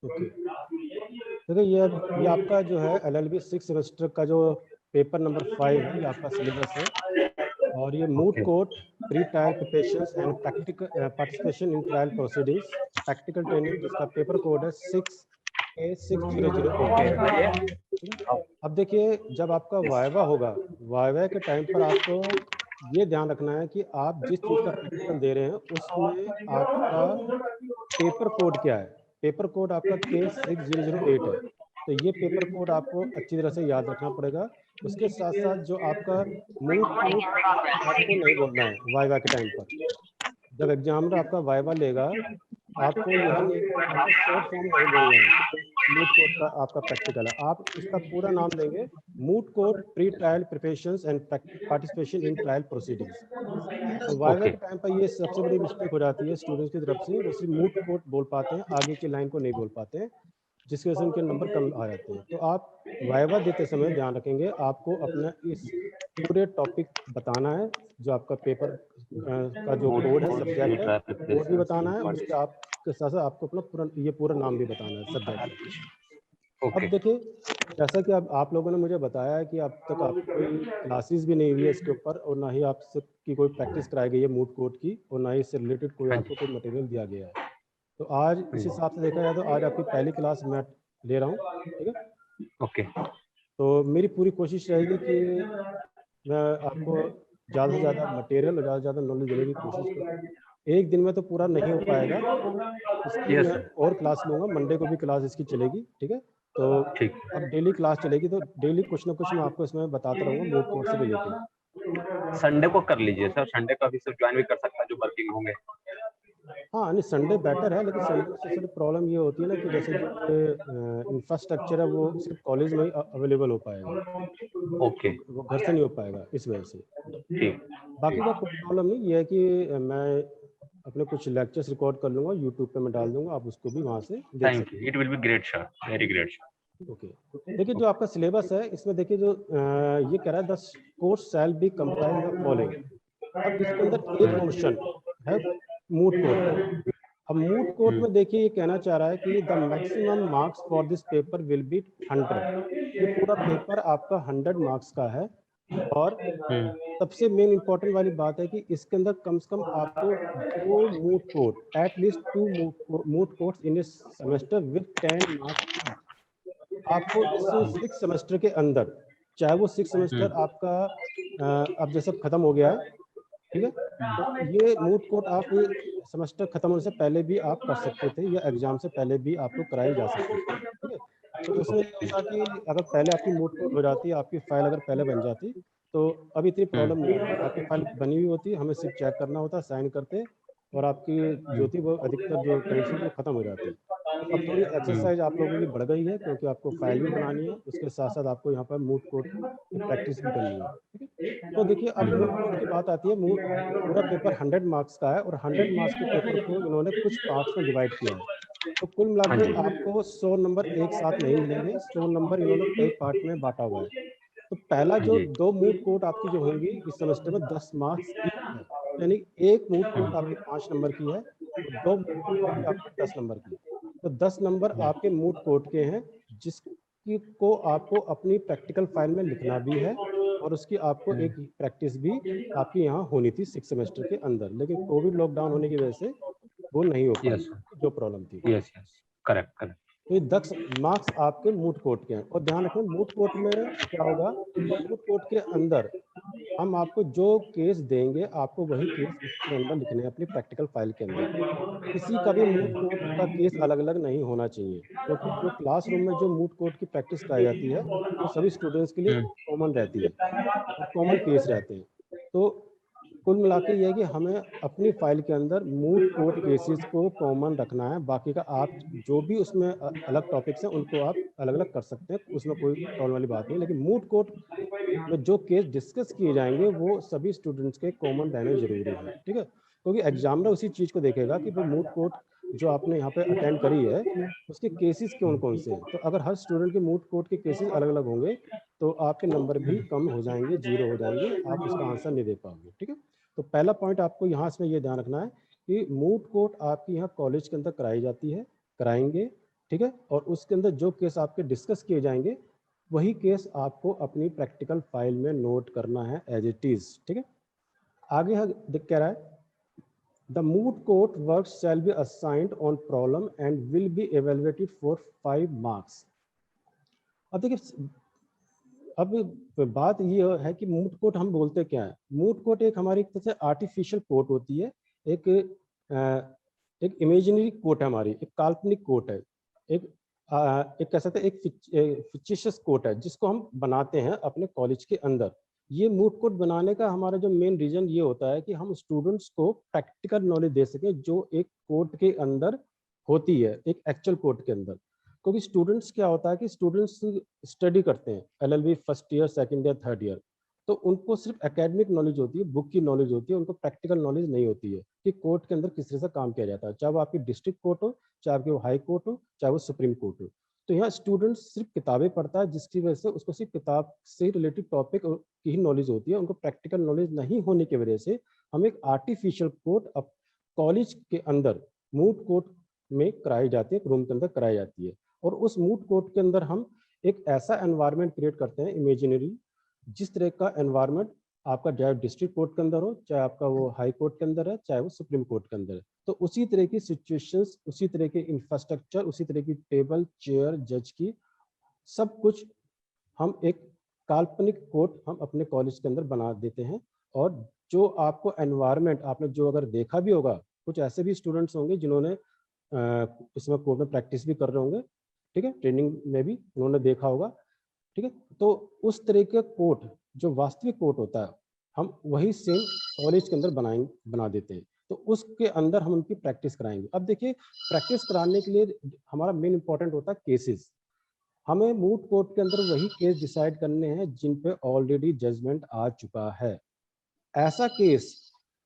Okay, देखिए ये आपका जो है LLB 6 सेमेस्टर का जो पेपर नंबर 5 है, ये आपका सिलेबस है। और ये moot court, pre trial preparations and practical participation in trial proceedings, practical training, जिसका पेपर कोड है 6A6008। अब देखिए, जब आपका वाइवा होगा, वाइवा के टाइम पर आपको ये ध्यान रखना है कि आप जिस चीज़ का प्रैक्टिकल दे रहे हैं उसमें आपका पेपर कोड क्या है। पेपर कोड आपका K6008 है, तो ये पेपर कोड आपको अच्छी तरह से याद रखना पड़ेगा। उसके साथ साथ जो आपका मूट कोड आपको नहीं बोलना है वाइवा के टाइम पर। जब एग्जामिनर आपका वाइवा लेगा, आपको यह नहीं, आपको शॉर्ट फॉर्म नहीं बोलना है मूट कोड का आपका प्रैक्टिकल है। आप इसका पूरा नाम लेंगे, moot court pre trial preparations and participation in trial proceedings. तो वाइवा के टाइम पर ये सबसे बड़ी मिस्टेक हो जाती है स्टूडेंट्स की तरफ से, वो सिर्फ मूट कोड बोल पाते हैं, आगे की लाइन को नहीं बोल पाते हैं, जिसकी वजह से उनके नंबर कम आ जाते हैं। तो आप वाइवा देते समय ध्यान रखेंगे, आपको अपना इस पूरे टॉपिक बताना है, जो आपका पेपर का जो कोड है, सब्जेक्ट है, वो भी बताना है। उसके आपके साथ साथ आपको अपना पूरा नाम भी बताना है सब्जेक्ट का। अब देखिए, जैसा कि अब आप लोगों ने मुझे बताया है कि अब तक आपकी कोई क्लासेस भी नहीं हुई है इसके ऊपर, और ना ही आपसे की कोई प्रैक्टिस कराई गई है मूट कोड की, और ना ही इससे रिलेटेड कोई आपको कोई मटेरियल दिया गया है। तो आज इस हिसाब से देखा जाए तो आज आपकी पहली क्लास मैं ले रहा हूँ, ठीक है। ओके, तो मेरी पूरी कोशिश रहेगी कि मैं आपको ज़्यादा से ज़्यादा मटेरियल और ज़्यादा से ज़्यादा नॉलेज देने की कोशिश करूँ। एक दिन में तो पूरा नहीं हो पाएगा, इसकी मैं और क्लास लूँगा, मंडे को भी क्लास इसकी चलेगी, ठीक है। तो अब डेली क्लास चलेगी, तो डेली कुछ ना कुछ मैं आपको इसमें बताता रहूँगा मूट कोड से रिलेटेड। संडे को कर लीजिए सर, संडे का भी सिर्फ ज्वाइन भी कर सकता है जो वर्किंग होंगे। हाँ, नहीं संडे बेटर है, लेकिन संडे में सबसे प्रॉब्लम ये होती है ना कि जैसे जो इंफ्रास्ट्रक्चर है वो सिर्फ कॉलेज में ही अवेलेबल हो पाएगा। ओके, तो वो घर से नहीं हो पाएगा इस वजह से। ठीक। बाकी का कोई प्रॉब्लम नहीं, ये है कि मैं अपने कुछ लेक्चर्स रिकॉर्ड कर लूँगा, यूट्यूब पे मैं डाल दूँगा, आप उसको भी वहाँ से देख थैंक सकते you, it will be great sir, very great sir. हैं। ओके, देखिए जो आपका सिलेबस है इसमें देखिए जो ये कह रहा है the course shall be comprise the following. अब इसके अंदर एक पोर्शन है मूट कोर्ट का। अब मूट कोर्ट में देखिए ये कहना चाह रहा है कि the maximum marks for this paper will be 100। ये पूरा पेपर आपका 100 मार्क्स का है। और सबसे मेन इंपॉर्टेंट वाली बात है कि इसके अंदर कम से कम आपको 2 moot court, at least 2 moot courts in A semester with 10 marks. आपको इस 6 सेमेस्टर के अंदर, चाहे वो 6 सेमेस्टर आपका अब जैसे खत्म हो गया है, ठीक है, तो ये मूट कोर्ट आप सेमेस्टर खत्म होने से पहले भी आप कर सकते थे, या एग्जाम से पहले भी आपको कराई जा सकती थी, ठीक है। तो उसमें ये होता कि अगर पहले आपकी मूट कोर्ट हो जाती, आपकी फाइल अगर पहले बन जाती, तो अभी इतनी प्रॉब्लम नहीं आती। आपकी फाइल बनी हुई होती, हमें सिर्फ चेक करना होता, साइन करते, और आपकी जो थी वो अधिकतर जो कंडीशन वो खत्म हो जाती। तो अब थोड़ी एक्सरसाइज आप लोगों की बढ़ गई है, क्योंकि आपको फाइल भी बनानी है, उसके साथ साथ आपको यहाँ पर मूट कोर्ट की प्रैक्टिस भी करनी है, ठीक है। तो देखिए, अब मूट कोर्ट की बात आती है। पूरा पेपर 100 मार्क्स का है, और 100 मार्क्स के पेपर को इन्होंने कुछ पार्ट्स में डिवाइड किया है। तो कुल मिला के आपको 100 नंबर एक साथ नहीं मिलेंगे, 100 नंबर इन्होंने कई पार्ट में बांटा हुआ है। तो पहला जो 2 मूट कोर्ट आपकी जो होंगी इस सेमेस्टर में 10 मार्क्स की है, यानी एक मूट कोर्ट आपकी 5 नंबर की है, और 2 मूट कोर्ट होंगी आपकी 10 नंबर की। तो 10 नंबर आपके मूट कोर्ट के हैं, जिसकी को आपको अपनी प्रैक्टिकल फाइल में लिखना भी है, और उसकी आपको एक प्रैक्टिस भी आपकी यहाँ होनी थी 6 सेमेस्टर के अंदर, लेकिन कोविड लॉकडाउन होने की वजह से वो नहीं हो पाई, जो प्रॉब्लम थी। Yes yes, correct correct. तो ये 10 मार्क्स आपके मूट कोर्ट के हैं। और ध्यान रखें, मूट कोर्ट में क्या होगा, मूट कोर्ट के अंदर हम आपको जो केस देंगे, आपको वही केस इसके अंदर लिखने हैं अपनी प्रैक्टिकल फाइल के अंदर। किसी का भी मूट कोर्ट का केस अलग अलग नहीं होना चाहिए, क्योंकि जो क्लासरूम में जो मूट कोर्ट की प्रैक्टिस कराई जाती है वो सभी स्टूडेंट्स के लिए कॉमन रहती है, और कॉमन केस रहते हैं। तो कुल मिला के ये है कि हमें अपनी फाइल के अंदर मूट कोर्ट केसेस को कॉमन रखना है। बाकी का आप जो भी उसमें अलग टॉपिक्स हैं उनको आप अलग अलग कर सकते हैं, उसमें कोई प्रॉब्लम वाली बात नहीं, लेकिन मूट कोर्ट में जो केस डिस्कस किए जाएंगे वो सभी स्टूडेंट्स के कॉमन रहने जरूरी है, ठीक है। क्योंकि एग्जामिनर उसी चीज को देखेगा कि भाई मूट कोर्ट जो आपने यहाँ पे अटेंड करी है उसके केसेस कौन कौन से हैं। तो अगर हर स्टूडेंट के मूट कोर्ट के केसेस अलग अलग होंगे तो आपके नंबर भी कम हो जाएंगे, 0 हो जाएंगे, आप उसका आंसर नहीं दे पाओगे, ठीक है। तो पहला पॉइंट आपको यहाँ इसमें ये ध्यान रखना है कि मूट कोर्ट आपकी यहाँ कॉलेज के अंदर कराई जाती है, कराएंगे, ठीक है, और उसके अंदर जो केस आपके डिस्कस किए जाएंगे वही केस आपको अपनी प्रैक्टिकल फाइल में नोट करना है एज इट इज, ठीक है। आगे कह रहा है the moot court work shall be assigned on problem and will be evaluated for 5 marks. अब देखिए, अब बात ये है कि मूट कोर्ट हम बोलते क्या है। मूट कोर्ट एक हमारी एक तरह से आर्टिफिशियल कोर्ट होती है, एक एक इमेजिनरी कोर्ट है हमारी, एक काल्पनिक कोर्ट है, एक कह सकते हैं एक फिक्टिशियस कोर्ट है जिसको हम बनाते हैं अपने कॉलेज के अंदर। ये मूट कोर्ट बनाने का हमारा जो मेन रीजन ये होता है कि हम स्टूडेंट्स को प्रैक्टिकल नॉलेज दे सकें जो एक कोर्ट के अंदर होती है, एक एक्चुअल कोर्ट के अंदर। क्योंकि स्टूडेंट्स क्या होता है कि स्टूडेंट्स स्टडी करते हैं LLB first year, second year, third year, तो उनको सिर्फ एकेडमिक नॉलेज होती है, बुक की नॉलेज होती है, उनको प्रैक्टिकल नॉलेज नहीं होती है कि कोर्ट के अंदर किस तरह से काम किया जाता है, चाहे वो आपकी डिस्ट्रिक्ट कोर्ट हो, चाहे आपकी वो हाई कोर्ट हो, चाहे वो सुप्रीम कोर्ट हो। तो यहाँ स्टूडेंट सिर्फ किताबें पढ़ता है जिसकी वजह से उसको सिर्फ किताब से रिलेटेड टॉपिक की ही नॉलेज होती है, उनको प्रैक्टिकल नॉलेज नहीं होने की वजह से हम एक आर्टिफिशियल कोर्ट अब कॉलेज के अंदर मूट कोर्ट में कराई जाती है, एक रूम के अंदर कराई जाती है। और उस मूट कोर्ट के अंदर हम एक ऐसा एनवायरनमेंट क्रिएट करते हैं इमेजिनरी, जिस तरह का एनवायरनमेंट आपका चाहे डिस्ट्रिक्ट कोर्ट के अंदर हो, चाहे आपका वो हाई कोर्ट के अंदर है, चाहे वो सुप्रीम कोर्ट के अंदर है, तो उसी तरह की सिचुएशंस, उसी तरह के इंफ्रास्ट्रक्चर, उसी तरह की टेबल, चेयर, जज की सब कुछ हम एक काल्पनिक कोर्ट हम अपने कॉलेज के अंदर बना देते हैं। और जो आपको एनवायरनमेंट आपने जो अगर देखा भी होगा, कुछ ऐसे भी स्टूडेंट्स होंगे जिन्होंने इसमें कोर्ट में प्रैक्टिस भी कर रहे होंगे, ठीक है, ट्रेनिंग में भी उन्होंने देखा होगा, ठीक है। तो उस तरह के कोर्ट जो वास्तविक कोर्ट होता है हम वही सेम कॉलेज के अंदर बना देते हैं, तो उसके अंदर हम उनकी प्रैक्टिस कराएंगे। अब देखिए, प्रैक्टिस कराने के लिए हमारा मेन इंपॉर्टेंट होता है केसेस। हमें मूट कोर्ट के अंदर वही केस डिसाइड करने हैं जिन पे ऑलरेडी जजमेंट आ चुका है। ऐसा केस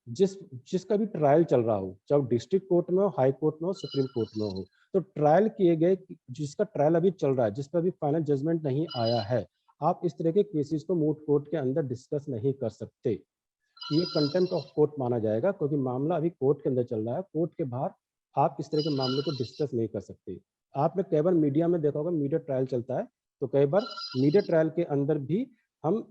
जिसका भी ट्रायल चल रहा हो, चाहे डिस्ट्रिक्ट कोर्ट में हो, हाई कोर्ट में हो, सुप्रीम कोर्ट में हो, तो ट्रायल किए गए, जिसका ट्रायल अभी चल रहा है, जिस पर अभी फाइनल जजमेंट नहीं आया है, आप इस तरह के केसेस को मूट कोर्ट के अंदर डिस्कस नहीं कर सकते। ये कंटेम्प्ट ऑफ कोर्ट माना जाएगा, क्योंकि मामला अभी कोर्ट के अंदर चल रहा है। कोर्ट के बाहर आप इस तरह के मामले को डिस्कस नहीं कर सकते। आपने कई बार मीडिया में देखा होगा, मीडिया ट्रायल चलता है, तो कई बार मीडिया ट्रायल के अंदर भी हम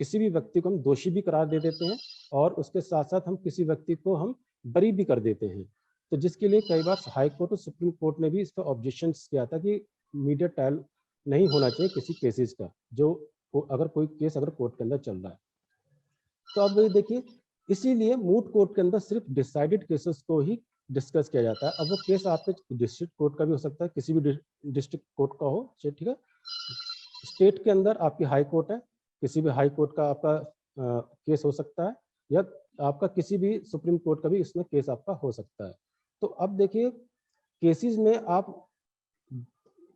किसी भी व्यक्ति को हम दोषी भी करार दे देते हैं, और उसके साथ साथ हम किसी व्यक्ति को हम बरी भी कर देते हैं। तो जिसके लिए कई बार हाई कोर्ट और सुप्रीम कोर्ट ने भी इस पर ऑब्जेक्शन किया था कि मीडिया ट्रायल नहीं होना चाहिए किसी केसेस का, जो अगर कोई केस अगर कोर्ट के अंदर चल रहा है। तो अब देखिए, इसीलिए मूट कोर्ट के अंदर सिर्फ डिसाइडेड केसेस को ही डिस्कस किया जाता है। अब वो केस आपके डिस्ट्रिक्ट कोर्ट का भी हो सकता है, किसी भी डिस्ट्रिक्ट कोर्ट का हो, ठीक है। स्टेट के अंदर आपकी हाई कोर्ट है, किसी भी हाई कोर्ट का आपका केस हो सकता है, या आपका किसी भी सुप्रीम कोर्ट का भी इसमें केस आपका हो सकता है। तो अब देखिए, केसेस में आप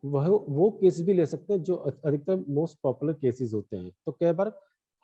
वो केस भी ले सकते हैं जो अधिकतर मोस्ट पॉपुलर केसेस होते हैं। तो कई बार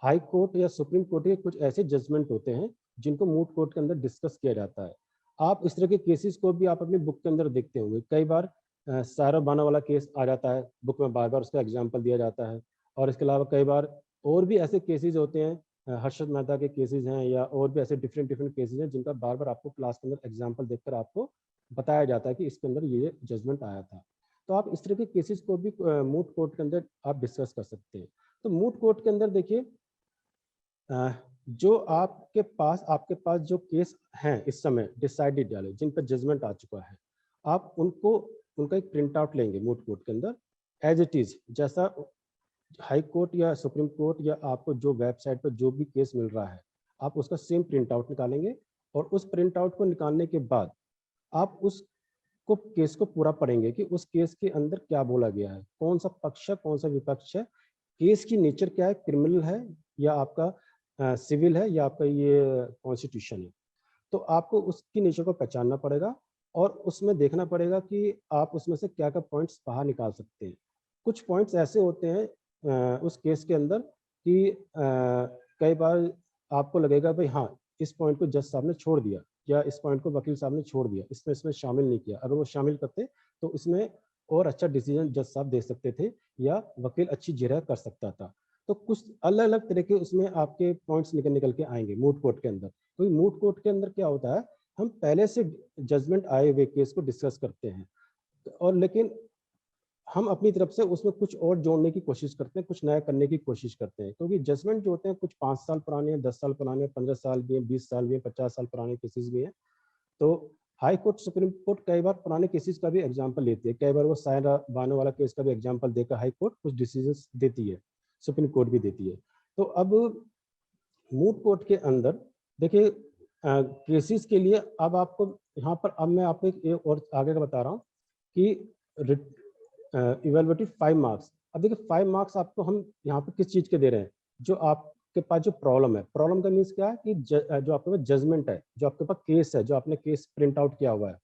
हाई कोर्ट या सुप्रीम कोर्ट के कुछ ऐसे जजमेंट होते हैं जिनको मूट कोर्ट के अंदर डिस्कस किया जाता है। आप इस तरह के केसेस को भी आप अपनी बुक के अंदर देखते होंगे। कई बार सारा बाना वाला केस आ जाता है बुक में, बार बार उसका एग्जाम्पल दिया जाता है। और इसके अलावा कई बार और भी ऐसे केसेस होते हैं, हर्षद मेहता के केसेस हैं, या और भी ऐसे डिफरेंट डिफरेंट केसेस हैं जिनका बार बार आपको क्लास के अंदर एग्जाम्पल देखकर आपको बताया जाता है कि इसके अंदर ये जजमेंट आया था। तो आप इस तरह के केसेस को भी मूट कोर्ट के अंदर आप डिस्कस कर सकते हैं। तो मूट कोर्ट के अंदर देखिए, जो आपके पास जो केस हैं इस समय डिसाइडेड वाले, जिन पर जजमेंट आ चुका है, आप उनका एक प्रिंट आउट लेंगे मूट कोर्ट के अंदर एज इट इज, जैसा हाई कोर्ट या सुप्रीम कोर्ट या आपको जो वेबसाइट पर जो भी केस मिल रहा है, आप उसका सेम प्रिंट आउट निकालेंगे। और उस प्रिंट आउट को निकालने के बाद आप उस केस को पूरा पढ़ेंगे कि उस केस के अंदर क्या बोला गया है, कौन सा पक्ष है, कौन सा विपक्ष है, केस की नेचर क्या है, क्रिमिनल है या आपका सिविल है या आपका ये कॉन्स्टिट्यूशन है। तो आपको उसकी नेचर को पहचानना पड़ेगा और उसमें देखना पड़ेगा कि आप उसमें से क्या क्या पॉइंट्स बाहर निकाल सकते हैं। कुछ पॉइंट्स ऐसे होते हैं उस केस के अंदर कि कई बार आपको लगेगा भाई हाँ, इस पॉइंट को जज साहब ने छोड़ दिया, या इस पॉइंट को वकील साहब ने छोड़ दिया, इसमें शामिल नहीं किया। अगर वो शामिल करते तो इसमें और अच्छा डिसीजन जज साहब दे सकते थे, या वकील अच्छी जिरह कर सकता था। तो कुछ अलग अलग तरह के उसमें आपके पॉइंट्स निकल के आएंगे मूट कोर्ट के अंदर। तो मूट कोर्ट के अंदर क्या होता है हम पहले से जजमेंट आए हुए केस को डिस्कस करते हैं, और लेकिन हम अपनी तरफ से उसमें कुछ और जोड़ने की कोशिश करते हैं, कुछ नया करने की कोशिश करते हैं, क्योंकि जजमेंट जो होते हैं कुछ 5 साल पुराने हैं, 10 साल पुराने हैं, 15 साल भी हैं, 20 साल भी हैं, 50 साल पुराने केसेस भी हैं। तो हाई कोर्ट, सुप्रीम कोर्ट कई बार पुराने केसेस का भी एग्जांपल लेती है, कई बार वो सायरा बानो वाला केस का भी एग्जांपल देकर हाई कोर्ट कुछ डिसीजंस देती है, सुप्रीम कोर्ट भी देती है। तो अब मूट कोर्ट के अंदर देखिए केसेस के लिए अब आपको यहाँ पर, अब मैं आपको एक और आगे का बता रहा हूँ कि इवेलुएटिव 5 मार्क्स। अब देखिए 5 मार्क्स आपको हम यहाँ पे किस चीज के दे रहे हैं, जो आपके पास जो प्रॉब्लम है, प्रॉब्लम का मीन्स क्या है कि जो आपके पास जजमेंट है, जो आपके पास केस है, जो आपने केस प्रिंट आउट किया हुआ है,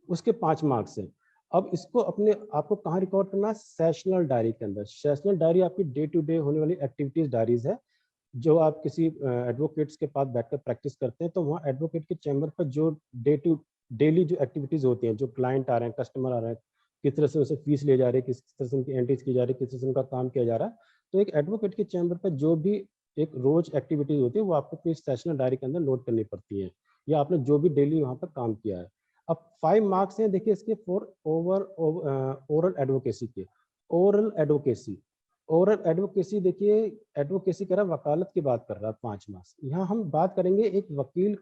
उसके 5 मार्क्स हैं। अब इसको अपने आपको कहाँ रिकॉर्ड करना है, सेशनल डायरी के अंदर। सेशनल डायरी आपकी डे टू डे होने वाली एक्टिविटीज डायरीज है, जो आप किसी एडवोकेट्स के पास बैठकर प्रैक्टिस करते हैं, तो वहाँ एडवोकेट के चैम्बर पर जो डेली जो एक्टिविटीज होती हैं, जो क्लाइंट आ रहे हैं, कस्टमर आ रहे हैं, किस तरह से उसे फीस ले जा रही है, किस तरह से उनकी एंट्रीज की जा रही है, किस तरह से उनका काम किया जा रहा है, तो एक एडवोकेट के चैम्बर पर जो भी एक रोज एक्टिविटीज होती है वो आपको अपनी सेशनल डायरी के अंदर नोट करनी पड़ती है, या आपने जो भी डेली वहाँ पर काम किया है। अब 5 मार्क्स हैं देखिए इसके फॉर ओरल एडवोकेसी के। ओरल एडवोकेसी, ओरल एडवोकेसी देखिए, एडवोकेसी कर रहा है, वकालत की बात कर रहा है, 5 मार्क्स। यहाँ हम बात करेंगे एक वकील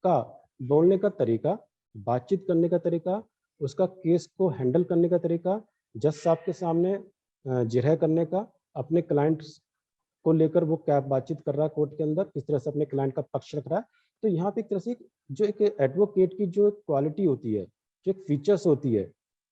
का बोलने का तरीका, बातचीत करने का तरीका, उसका केस को हैंडल करने का तरीका, जज साहब के सामने जिरह करने का, अपने क्लाइंट को लेकर वो क्या बातचीत कर रहा है कोर्ट के अंदर, किस तरह से अपने क्लाइंट का पक्ष रख रहा है। तो यहाँ पे एक तरह से जो एक एडवोकेट की जो क्वालिटी होती है, जो एक फीचर्स होती है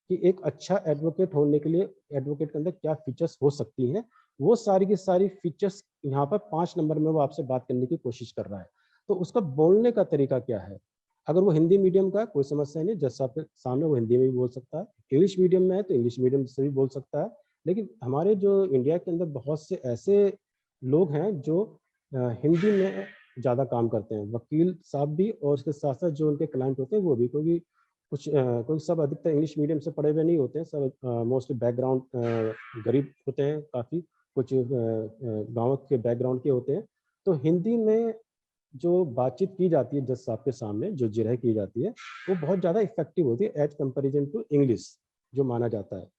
कि एक अच्छा एडवोकेट होने के लिए एडवोकेट के अंदर क्या फीचर्स हो सकती हैं, वो सारी की सारी फीचर्स यहाँ पर 5 नंबर में वो आपसे बात करने की कोशिश कर रहा है। तो उसका बोलने का तरीका क्या है, अगर वो हिंदी मीडियम का है कोई समस्या नहीं, जज साहब के सामने वो हिंदी में भी बोल सकता है, इंग्लिश मीडियम में है तो इंग्लिश मीडियम से भी बोल सकता है। लेकिन हमारे जो इंडिया के अंदर बहुत से ऐसे लोग हैं जो हिंदी में ज़्यादा काम करते हैं, वकील साहब भी और उसके साथ साथ जो उनके क्लाइंट होते हैं वो भी, क्योंकि क्योंकि सब अधिकतर इंग्लिश मीडियम से पढ़े हुए नहीं होते हैं, सब मोस्टली बैकग्राउंड गरीब होते हैं, काफ़ी कुछ गाँव के बैकग्राउंड के होते हैं। तो हिंदी में जो बातचीत की जाती है जज साहब के सामने, जो जिरह की जाती है, वो बहुत ज़्यादा इफेक्टिव होती है एज कंपेरिजन टू इंग्लिश जो माना जाता है,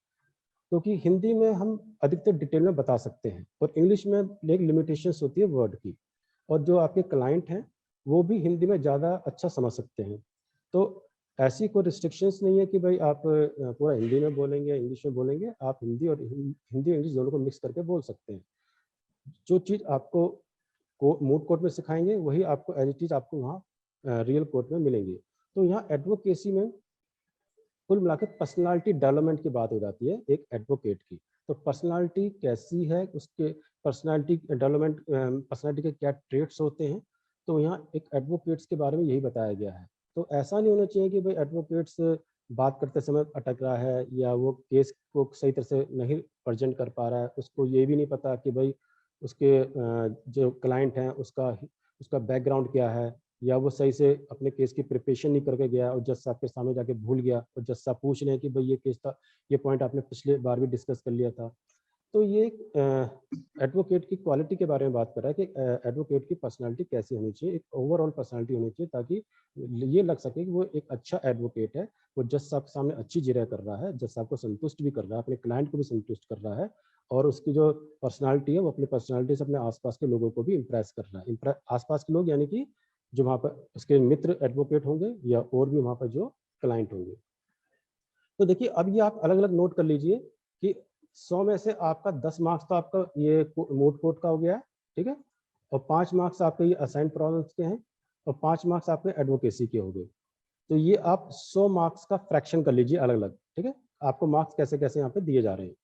क्योंकि हिंदी में हम अधिकतर डिटेल में बता सकते हैं और इंग्लिश में एक लिमिटेशंस होती है वर्ड की, और जो आपके क्लाइंट हैं वो भी हिंदी में ज़्यादा अच्छा समझ सकते हैं। तो ऐसी कोई रिस्ट्रिक्शंस नहीं है कि भाई आप पूरा हिंदी में बोलेंगे इंग्लिश में बोलेंगे, आप हिंदी और हिंदी इंग्लिश दोनों को मिक्स करके बोल सकते हैं। जो चीज़ आपको मूट कोर्ट में सिखाएंगे वही आपको एज इट इज आपको वहाँ रियल कोर्ट में मिलेंगी। तो यहाँ एडवोकेसी में कुल मिलाकर पर्सनालिटी डेवलपमेंट की बात हो जाती है एक एडवोकेट की। तो पर्सनालिटी कैसी है, उसके पर्सनालिटी डेवलपमेंट, पर्सनालिटी के क्या ट्रेट्स होते हैं, तो यहाँ एक एडवोकेट्स के बारे में यही बताया गया है। तो ऐसा नहीं होना चाहिए कि भाई एडवोकेट्स बात करते समय अटक रहा है या वो केस को सही तरह से नहीं प्रेजेंट कर पा रहा है, उसको ये भी नहीं पता कि भाई उसके जो क्लाइंट हैं उसका उसका बैकग्राउंड क्या है, या वो सही से अपने केस की प्रिपरेशन नहीं करके गया और जज साहब के सामने जाके भूल गया और जज साहब पूछ रहे हैं कि भाई ये केस था, ये पॉइंट आपने पिछले बार भी डिस्कस कर लिया था। तो ये एडवोकेट की क्वालिटी के बारे में बात कर रहा है कि एडवोकेट की पर्सनालिटी कैसी होनी चाहिए, एक ओवरऑल पर्सनालिटी होनी चाहिए ताकि ये लग सके कि वो एक अच्छा एडवोकेट है, वो जज साहब के सामने अच्छी जिरह कर रहा है, जज साहब को संतुष्ट भी कर रहा है, अपने क्लाइंट को भी संतुष्ट कर रहा है, और उसकी जो पर्सनालिटी है वो अपनी पर्सनालिटी से अपने आसपास के लोगों को भी इम्प्रेस कर रहा है। आसपास के लोग यानी कि जो वहाँ पर उसके मित्र एडवोकेट होंगे या और भी वहाँ पर जो क्लाइंट होंगे। तो देखिए अब ये आप अलग अलग नोट कर लीजिए कि 100 में से आपका 10 मार्क्स तो आपका ये मूट कोर्ट का हो गया है, ठीक है, और 5 मार्क्स आपके ये असाइन प्रॉब्लम्स के हैं, और 5 मार्क्स आपके एडवोकेसी के हो गए। तो ये आप 100 मार्क्स का फ्रैक्शन कर लीजिए अलग अलग, ठीक है, आपको मार्क्स कैसे कैसे यहाँ पे दिए जा रहे हैं।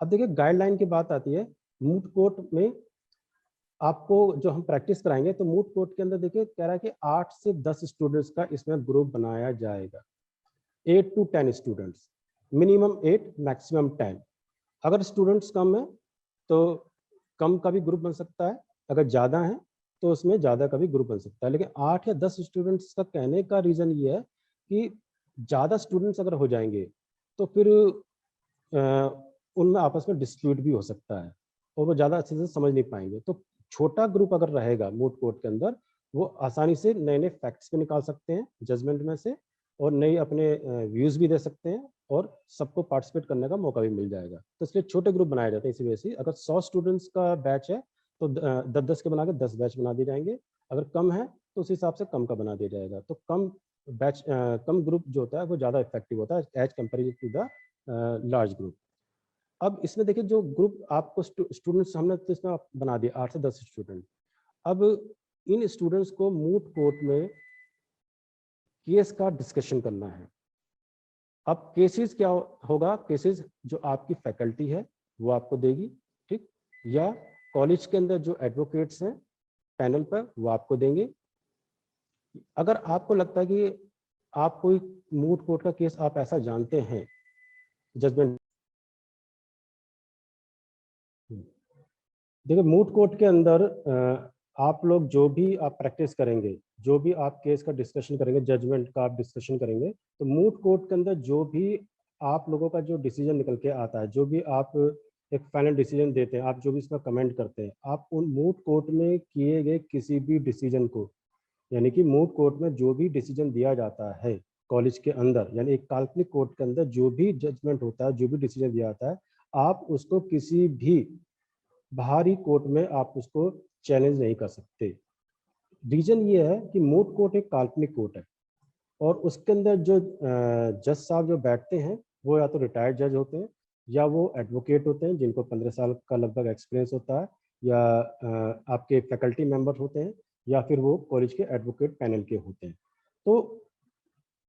अब देखिए गाइडलाइन की बात आती है, मूट कोर्ट में आपको जो हम प्रैक्टिस कराएंगे, तो मूट कोर्ट के अंदर देखिए कह रहा है कि 8 से 10 स्टूडेंट्स का इसमें ग्रुप बनाया जाएगा, 8 to 10 स्टूडेंट्स, मिनिमम 8 मैक्सिमम 10। अगर स्टूडेंट्स कम है तो कम का भी ग्रुप बन सकता है, अगर ज़्यादा है तो उसमें ज़्यादा का भी ग्रुप बन सकता है। लेकिन 8 या 10 स्टूडेंट्स का कहने का रीज़न ये है कि ज़्यादा स्टूडेंट्स अगर हो जाएंगे तो फिर उनमें आपस में डिस्प्यूट भी हो सकता है और वो ज़्यादा अच्छे से समझ नहीं पाएंगे। तो छोटा ग्रुप अगर रहेगा मूट कोर्ट के अंदर वो आसानी से नए नए फैक्ट्स भी निकाल सकते हैं जजमेंट में से, और नए अपने व्यूज भी दे सकते हैं, और सबको पार्टिसिपेट करने का मौका भी मिल जाएगा। तो इसलिए छोटे ग्रुप बनाए जाते हैं इसी वजह से। अगर 100 स्टूडेंट्स का बैच है तो 10-10 के बना के 10 बैच बना दिए जाएंगे। अगर कम है तो उस हिसाब से कम का बना दिया जाएगा। तो कम बैच कम ग्रुप जो होता है वो ज़्यादा इफेक्टिव होता है as comparison to the large group. अब इसमें देखिए जो ग्रुप आपको स्टूडेंट्स हमने तो इसमें बना दिया 8 से 10 स्टूडेंट। अब इन स्टूडेंट्स को मूट कोर्ट में केस का डिस्कशन करना है। अब केसेस क्या होगा, केसेस जो आपकी फैकल्टी है वो आपको देगी, ठीक, या कॉलेज के अंदर जो एडवोकेट्स हैं पैनल पर वो आपको देंगे। अगर आपको लगता है कि आप कोई मूट कोर्ट का केस आप ऐसा जानते हैं जजमेंट, देखिए मूट कोर्ट के अंदर आप लोग जो भी आप प्रैक्टिस करेंगे, जो भी आप केस का डिस्कशन करेंगे, जजमेंट का आप डिस्कशन करेंगे, तो मूट कोर्ट के अंदर जो भी आप लोगों का जो डिसीजन निकल के आता है, जो भी आप एक फाइनल डिसीजन देते हैं, आप जो भी इसमें कमेंट करते हैं, आप उन मूट कोर्ट में किए गए किसी भी डिसीजन को, यानी कि मूट कोर्ट में जो भी डिसीजन दिया जाता है कॉलेज के अंदर, यानी एक काल्पनिक कोर्ट के अंदर जो भी जजमेंट होता है, जो भी डिसीजन दिया जाता है, आप उसको किसी भी बाहरी कोर्ट में आप उसको चैलेंज नहीं कर सकते। रीजन ये है कि मूट कोर्ट एक काल्पनिक कोर्ट है, और उसके अंदर जो जज साहब जो बैठते हैं वो या तो रिटायर्ड जज होते हैं, या वो एडवोकेट होते हैं जिनको 15 साल का लगभग एक्सपीरियंस होता है, या आपके फैकल्टी मेंबर होते हैं, या फिर वो कॉलेज के एडवोकेट पैनल के होते हैं। तो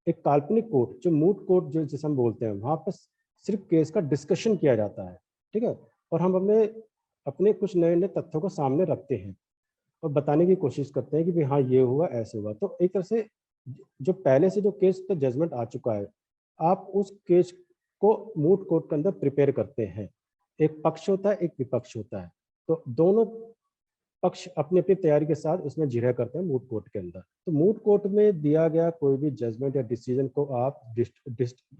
एक काल्पनिक कोर्ट जो मूट कोर्ट जो जिसे हम बोलते हैं, वहाँ पर सिर्फ केस का डिस्कशन किया जाता है, ठीक है, और हम अपने अपने कुछ नए नए तथ्यों को सामने रखते हैं और बताने की कोशिश करते हैं कि भाई हाँ ये हुआ, ऐसे हुआ। तो एक तरह से जो पहले से जो केस पे जजमेंट आ चुका है, आप उस केस को मूट कोर्ट के अंदर प्रिपेयर करते हैं। एक पक्ष होता है, एक विपक्ष होता है, तो दोनों पक्ष अपनी अपनी तैयारी के साथ उसमें जिरह करते हैं मूट कोर्ट के अंदर। तो मूट कोर्ट में दिया गया कोई भी जजमेंट या डिसीजन को आप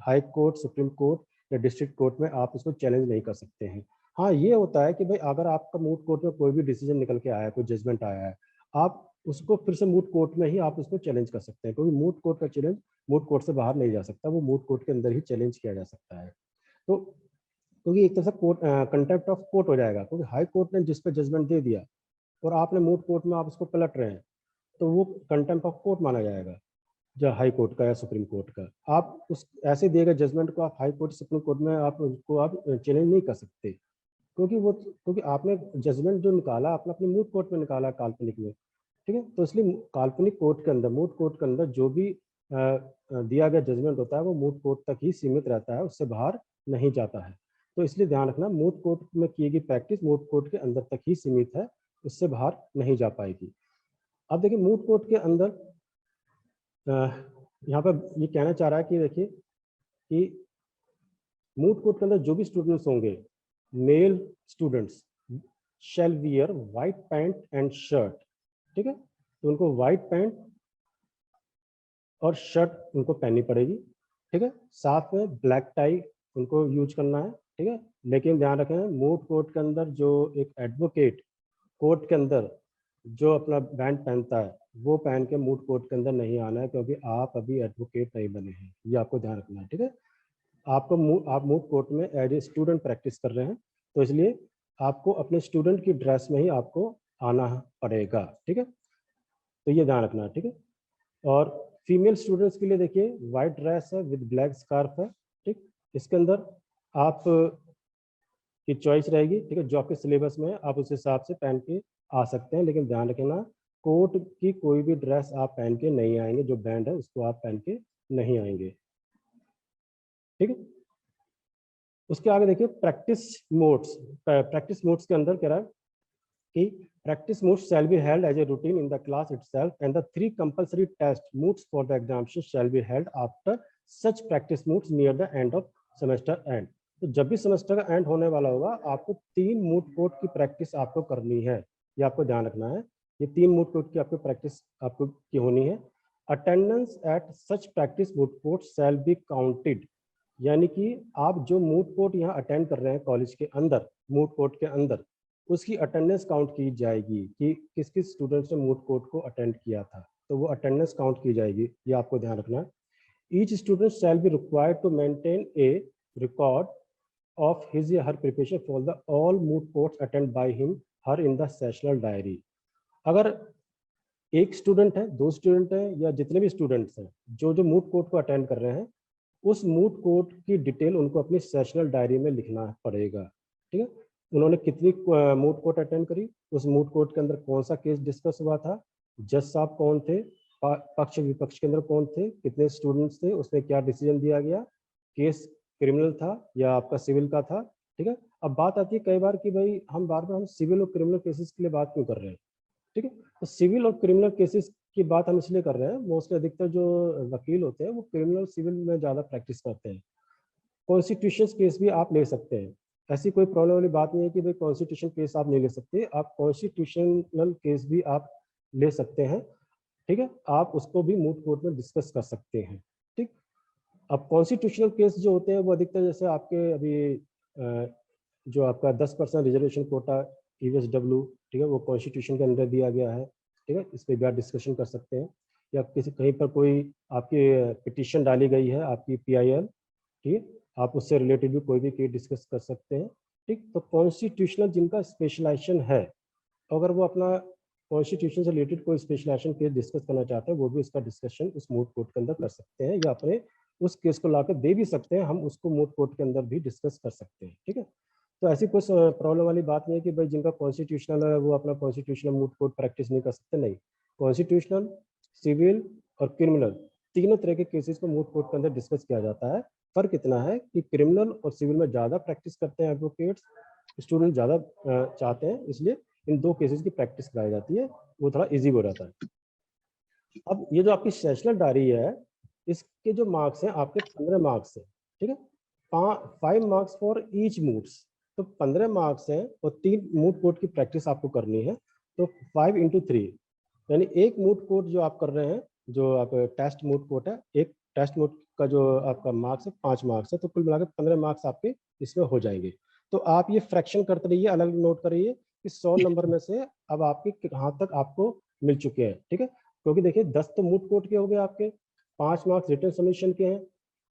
हाई कोर्ट, सुप्रीम कोर्ट या डिस्ट्रिक्ट कोर्ट में आप उसको चैलेंज नहीं कर सकते हैं। हाँ ये होता है कि भाई अगर आपका मूट कोर्ट में कोई भी डिसीजन निकल के आया है, कोई जजमेंट आया है, आप उसको फिर से मूट कोर्ट में ही आप उसको चैलेंज कर सकते हैं, क्योंकि मूट कोर्ट का चैलेंज मूट कोर्ट से बाहर नहीं जा सकता, वो मूट कोर्ट के अंदर ही चैलेंज किया जा सकता है। तो क्योंकि एक तरह से कोर्ट कंटेम्प्ट ऑफ कोर्ट हो जाएगा, क्योंकि हाई कोर्ट ने जिस पे जजमेंट दे दिया और आपने मूट कोर्ट में आप उसको पलट रहे हैं, तो वो कंटेम्प्ट ऑफ कोर्ट माना जाएगा, जो हाई कोर्ट का या सुप्रीम कोर्ट का। आप उस ऐसे दिए गए जजमेंट को आप हाई कोर्ट, सुप्रीम कोर्ट में आप उसको आप चैलेंज नहीं कर सकते, क्योंकि आपने जजमेंट जो निकाला आपने अपने मूट कोर्ट में निकाला काल्पनिक में, ठीक है। तो इसलिए काल्पनिक कोर्ट के अंदर, मूट कोर्ट के अंदर जो भी दिया गया जजमेंट होता है वो मूट कोर्ट तक ही सीमित रहता है, उससे बाहर नहीं जाता है। तो इसलिए ध्यान रखना, मूट कोर्ट में की गई प्रैक्टिस मूट कोर्ट के अंदर तक ही सीमित है, उससे बाहर नहीं जा पाएगी। अब देखिए मूट कोर्ट के अंदर यहाँ पर ये कहना चाह रहा है कि देखिए कि मूट कोर्ट के अंदर जो भी स्टूडेंट्स होंगे, male students shall wear white pant and shirt, ठीक है, तो उनको व्हाइट पैंट और शर्ट उनको पहननी पड़ेगी, ठीक है, साथ में ब्लैक टाई उनको यूज करना है, ठीक है। लेकिन ध्यान रखें मूट कोर्ट के अंदर जो एक एडवोकेट कोर्ट के अंदर जो अपना बैंड पहनता है वो पहन के मूट कोर्ट के अंदर नहीं आना है, क्योंकि आप अभी एडवोकेट नहीं बने हैं, ये आपको ध्यान रखना है, ठीक है। आप मूट कोर्ट में एज ए स्टूडेंट प्रैक्टिस कर रहे हैं, तो इसलिए आपको अपने स्टूडेंट की ड्रेस में ही आपको आना पड़ेगा, ठीक है, तो ये ध्यान रखना है, ठीक है। और फीमेल स्टूडेंट्स के लिए देखिए वाइट ड्रेस है विद ब्लैक स्कार्फ है, ठीक, इसके अंदर आप की चॉइस रहेगी, ठीक है, जो आपके सिलेबस में आप उस हिसाब से पहन के आ सकते हैं, लेकिन ध्यान रखना कोर्ट की कोई भी ड्रेस आप पहन के नहीं आएंगे, जो बैंड है उसको आप पहन के नहीं आएंगे, ठीक है। उसके आगे देखिए प्रैक्टिस मोड्स। प्रैक्टिस मोड्स के अंदर कह रहा है कि practice moods shall be held as a routine in the class itself, and the 3 compulsory test moods for the examination shall be held after such practice moods near the end of semester end। तो जब भी semester का and होने वाला होगा आपको 3 moot court की practice आपको करनी है, ये आपको ध्यान रखना है। ये 3 मूड कोर्ट की आपको प्रैक्टिस आपको की होनी है। Attendance at such practice moot court shall be counted, यानी कि आप जो मूड कोर्ट यहाँ अटेंड कर रहे हैं कॉलेज के अंदर, मूड कोर्ट के अंदर, उसकी अटेंडेंस काउंट की जाएगी कि किस किस स्टूडेंट्स ने मूट कोर्ट को अटेंड किया था, तो वो अटेंडेंस काउंट की जाएगी, ये आपको ध्यान रखना है। Each student shall be required to maintain a record of his or her preparation for the all moot courts attended by him her in the sessional diary। अगर एक स्टूडेंट है, दो स्टूडेंट है, या जितने भी स्टूडेंट्स हैं जो जो मूट कोर्ट को अटेंड कर रहे हैं, उस मूट कोर्ट की डिटेल उनको अपनी सेशनल डायरी में लिखना पड़ेगा। ठीक है, उन्होंने कितनी मूट कोर्ट अटेंड करी, उस मूट कोर्ट के अंदर कौन सा केस डिस्कस हुआ था, जज साहब कौन थे, पक्ष विपक्ष के अंदर कौन थे, कितने स्टूडेंट्स थे, उसमें क्या डिसीजन दिया गया, केस क्रिमिनल था या आपका सिविल का था। ठीक है, अब बात आती है कई बार कि भाई हम बार बार हम सिविल और क्रिमिनल केसेस के लिए बात क्यों कर रहे हैं। ठीक है, तो सिविल और क्रिमिनल केसेस की बात हम इसलिए कर रहे हैं, मोस्टली अधिकतर जो वकील होते हैं वो क्रिमिनल सिविल में ज़्यादा प्रैक्टिस करते हैं। कॉन्स्टिट्यूशन केस भी आप ले सकते हैं, ऐसी कोई प्रॉब्लम वाली बात नहीं है कि भाई कॉन्स्टिट्यूशन केस आप नहीं ले सकते, आप कॉन्स्टिट्यूशनल केस भी आप ले सकते हैं। ठीक है, आप उसको भी मूट कोर्ट में डिस्कस कर सकते हैं। ठीक, अब कॉन्स्टिट्यूशनल केस जो होते हैं वो अधिकतर जैसे आपके अभी जो आपका 10% रिजर्वेशन कोटा ESW, ठीक है, वो कॉन्स्टिट्यूशन के अंदर दिया गया है। ठीक है, इस पर भी आप डिस्कशन कर सकते हैं, या किसी कहीं पर कोई आपकी पिटीशन डाली गई है आपकी PIL, ठीक है, आप उससे रिलेटेड भी कोई भी केस डिस्कस कर सकते हैं। ठीक, तो कॉन्स्टिट्यूशनल जिनका स्पेशलाइजेशन है, अगर वो अपना कॉन्स्टिट्यूशन से रिलेटेड कोई स्पेशलाइजेशन केस डिस्कस करना चाहते हैं, वो भी उसका डिस्कशन उस मूट कोर्ट के अंदर कर सकते हैं, या अपने उस केस को लाकर दे भी सकते हैं, हम उसको मूट कोर्ट के अंदर भी डिस्कस कर सकते हैं। ठीक है, तो ऐसी कुछ प्रॉब्लम वाली बात नहीं है कि भाई जिनका कॉन्स्टिट्यूशनल है वो अपना कॉन्स्टिट्यूशनल मूट कोर्ट प्रैक्टिस नहीं कर सकते, नहीं। कॉन्स्टिट्यूशनल, सिविल और क्रिमिनल तीनों तरह के केसेस को मूट कोर्ट के अंदर डिस्कस किया जाता है। फर्क इतना है कि क्रिमिनल और सिविल में ज़्यादा प्रैक्टिस करते हैं एडवोकेट्स, स्टूडेंट ज़्यादा चाहते हैं, इसलिए इन दो केसेस की प्रैक्टिस कराई जाती है, वो थोड़ा इजी हो जाता है। अब ये जो आपकी सेशनल डायरी है, इसके जो मार्क्स हैं आपके 15 मार्क्स हैं। ठीक है, 5 मार्क्स फॉर ईच मूड्स, तो 15 मार्क्स हैं और 3 मूड कोर्ट की प्रैक्टिस आपको करनी है, तो 5 × 3 यानी एक मूड कोर्ट जो आप कर रहे हैं, जो आप टेस्ट मूड कोर्ट है, एक टेस्ट मूड का जो आपका मार्क्स है 5 मार्क्स है, तो कुल मिलाकर 15 मार्क्स आपके इसमें हो जाएंगे। तो आप ये फ्रैक्शन करते रहिए, अलग नोट करिए कि 100 नंबर में से अब आपके कहाँ तक आपको मिल चुके हैं। ठीक है, क्योंकि देखिए 10 तो मूड कोर्ट के हो गए आपके, 5 मार्क्स रिटन सबमिशन के हैं,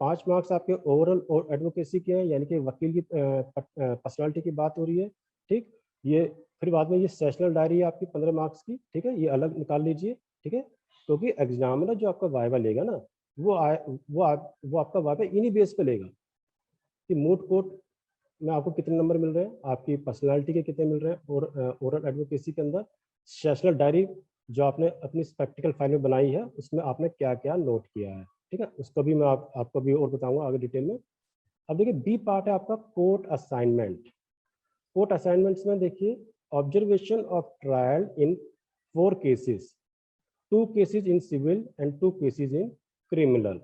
5 मार्क्स आपके ओवरऑल और एडवोकेसी के हैं, यानी कि वकील की पर्सनालिटी की बात हो रही है। ठीक, ये फिर बाद में ये सेशनल डायरी है आपकी 15 मार्क्स की। ठीक है, ये अलग निकाल लीजिए। ठीक है, क्योंकि एग्जामिनर जो आपका वाइवा लेगा ना, वो आपका वाइवा इन्हीं बेस पे लेगा कि मूड कोर्ट में आपको कितने नंबर मिल रहे हैं, आपकी पर्सनालिटी के कितने मिल रहे हैं, और ओरल एडवोकेसी के अंदर सेशनल डायरी जो आपने अपनी प्रैक्टिकल फाइल में बनाई है, उसमें आपने क्या क्या नोट किया है। ठीक है, उसको भी मैं आपको भी और बताऊंगा आगे डिटेल में। अब देखिए बी पार्ट है आपका कोर्ट असाइनमेंट। कोर्ट असाइनमेंट्स में देखिए observation of trial in 4 cases, 2 cases in civil and 2 cases in criminal.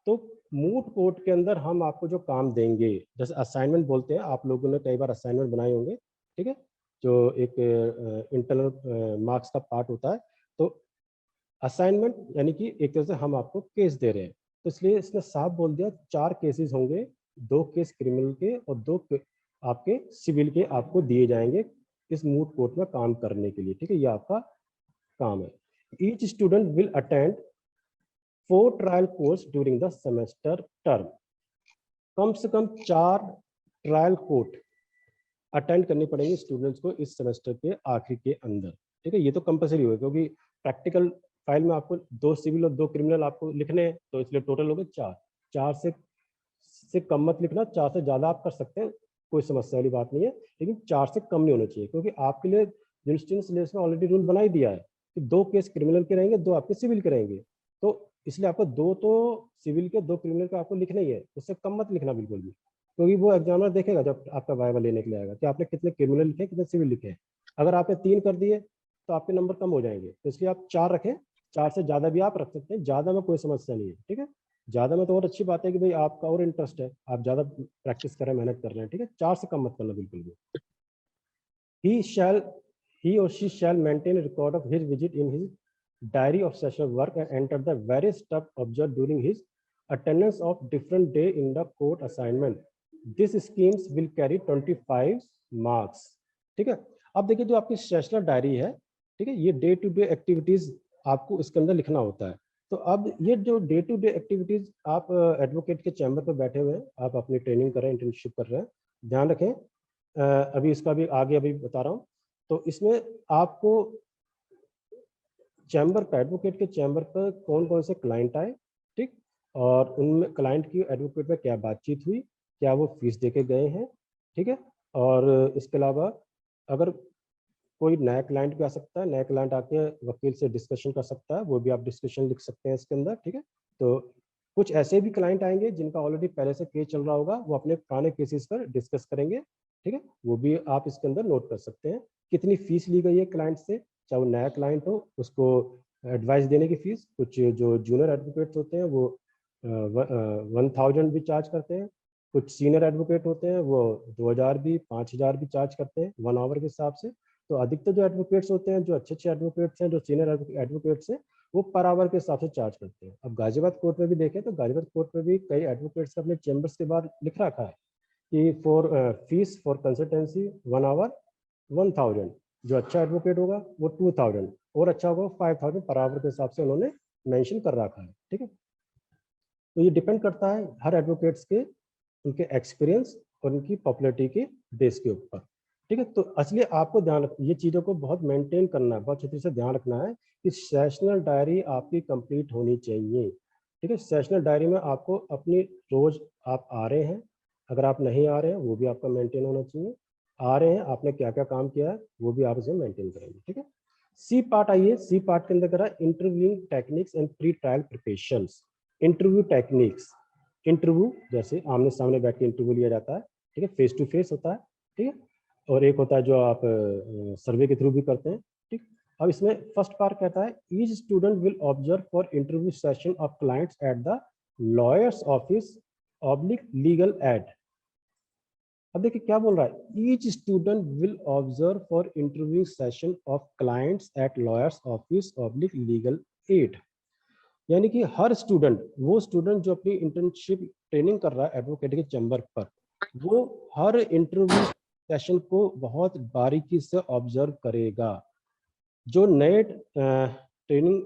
तो मूट कोर्ट के अंदर हम आपको जो काम देंगे, जैसे असाइनमेंट बोलते हैं, आप लोगों ने कई बार असाइनमेंट बनाए होंगे। ठीक है, जो एक इंटरनल मार्क्स का पार्ट होता है, तो असाइनमेंट यानी कि एक तरह से हम आपको केस दे रहे हैं, तो इसलिए इसने साफ बोल दिया 4 केसेस होंगे, 2 केस क्रिमिनल के और 2 आपके सिविल के आपको दिए जाएंगे इस मूट कोर्ट में काम करने के लिए। ठीक है, ये आपका काम है। Each student will attend 4 trial courts during the semester term. कम से कम 4 ट्रायल कोर्ट अटेंड करनी पड़ेगी स्टूडेंट्स को इस सेमेस्टर के आखिरी के अंदर। ठीक है, ये तो कंपलसरी होगा, क्योंकि प्रैक्टिकल फाइल में आपको 2 सिविल और 2 क्रिमिनल आपको लिखने हैं, तो इसलिए टोटल हो गए 4। 4 से कम मत लिखना, 4 से ज़्यादा आप कर सकते हैं, कोई समस्या वाली बात नहीं है, लेकिन 4 से कम नहीं होना चाहिए, क्योंकि आपके लिए यूनिवर्सिटी सिलेबस में ऑलरेडी रूल बना ही दिया है कि 2 केस क्रिमिनल के रहेंगे, 2 आपके सिविल के रहेंगे, तो इसलिए आपको 2 तो सिविल के 2 क्रिमिनल के आपको लिखना ही है, उससे कम मत लिखना बिल्कुल भी, क्योंकि वो एग्जामिनर देखेगा जब आपका वाइवा लेने के लिए आएगा कि आपने कितने क्रिमिनल लिखे, कितने सिविल लिखे। अगर आपने 3 कर दिए तो आपके नंबर कम हो जाएंगे, तो इसलिए आप 4 रखें, 4 से ज़्यादा भी आप रख सकते हैं, ज़्यादा में कोई समस्या नहीं है। ठीक है, ज़्यादा में तो और अच्छी बात है कि भाई आपका और इंटरेस्ट है, आप ज़्यादा प्रैक्टिस कर रहे हैं, मेहनत कर रहे हैं। ठीक है, 4 से कम मत करना बिल्कुल भी। He or she shall maintain a record of his visit in his diary of session work and enter the various steps observed during his attendance of different day in the court assignment. This schemes will carry 25 marks. ठीक है, अब देखिए जो आपकी sessional diary है, ठीक है, ये डे टू डे एक्टिविटीज आपको इसके अंदर लिखना होता है। तो अब ये जो डे टू डे एक्टिविटीज आप एडवोकेट के चैम्बर पर बैठे हुए हैं, आप अपनी ट्रेनिंग कर रहे हैं, इंटर्नशिप कर रहे हैं, ध्यान रखें अभी इसका भी आगे अभी बता रहा हूँ। तो इसमें आपको चैम्बर पर, एडवोकेट के चैम्बर पर कौन कौन से क्लाइंट आए, ठीक, और उनमें क्लाइंट की एडवोकेट में क्या बातचीत हुई, क्या वो फीस दे के गए हैं, ठीक है। और इसके अलावा अगर कोई नया क्लाइंट भी आ सकता है, नया क्लाइंट आके वकील से डिस्कशन कर सकता है, वो भी आप डिस्कशन लिख सकते हैं इसके अंदर, ठीक है। तो कुछ ऐसे भी क्लाइंट आएंगे जिनका ऑलरेडी पहले से केस चल रहा होगा, वो अपने पुराने केसेस पर डिस्कस करेंगे, ठीक है, वो भी आप इसके अंदर नोट कर सकते हैं। कितनी फीस ली गई है क्लाइंट से, चाहे वो नया क्लाइंट हो उसको एडवाइस देने की फीस, कुछ जो जूनियर एडवोकेट्स होते हैं वो 1000 भी चार्ज करते हैं, कुछ सीनियर एडवोकेट होते हैं वो 2000 भी 5000 भी चार्ज करते हैं 1 आवर के हिसाब से। तो अधिकतर जो एडवोकेट्स होते हैं, जो अच्छे अच्छे एडवोकेट्स हैं, जो सीनियर एडवोकेट्स हैं, वो पर आवर के हिसाब से चार्ज करते हैं। अब गाजियाबाद कोर्ट में भी देखें तो गाजियाबाद कोर्ट में भी कई एडवोकेट्स अपने चैम्बर्स के बाहर लिख रखा है कि for fees for consultancy 1 hour 1000, जो अच्छा एडवोकेट होगा वो 2000 और अच्छा होगा 5000 पर आवर के हिसाब से उन्होंने मेंशन कर रखा है, ठीक है। तो ये डिपेंड करता है हर एडवोकेट्स के, उनके एक्सपीरियंस और उनकी पॉपुलैरिटी के बेस के ऊपर, ठीक है। तो असली आपको ध्यान ये चीज़ों को बहुत मेंटेन करना है, बहुत अच्छी तरह से ध्यान रखना है कि सेशनल डायरी आपकी कंप्लीट होनी चाहिए, ठीक है। सेशनल डायरी में आपको अपनी रोज आप आ रहे हैं, अगर आप नहीं आ रहे हैं वो भी आपका मेंटेन होना चाहिए, आ रहे हैं आपने क्या क्या काम किया है वो भी आप इसे मेंटेन करेंगे, ठीक है। सी पार्ट आइए, सी पार्ट के अंदर करा interviewing techniques and pre trial preparations. Interview techniques, interview जैसे आमने सामने बैठ के इंटरव्यू लिया जाता है, ठीक है, फेस टू फेस होता है, ठीक है, और एक होता है जो आप सर्वे के थ्रू भी करते हैं, ठीक। अब इसमें फर्स्ट पार्ट कहता है each student will observe for interview session of clients at the lawyers office oblique legal aid. अब देखिए क्या बोल रहा है, each student will observe for interview session of clients eight lawyers office oblique legal aid. यानी कि हर student, वो student जो अपनी इंटर्नशिप ट्रेनिंग कर रहा है एडवोकेट के चैम्बर पर, वो हर इंटरव्यू सेशन को बहुत बारीकी से ऑब्जर्व करेगा। जो नए ट्रेनिंग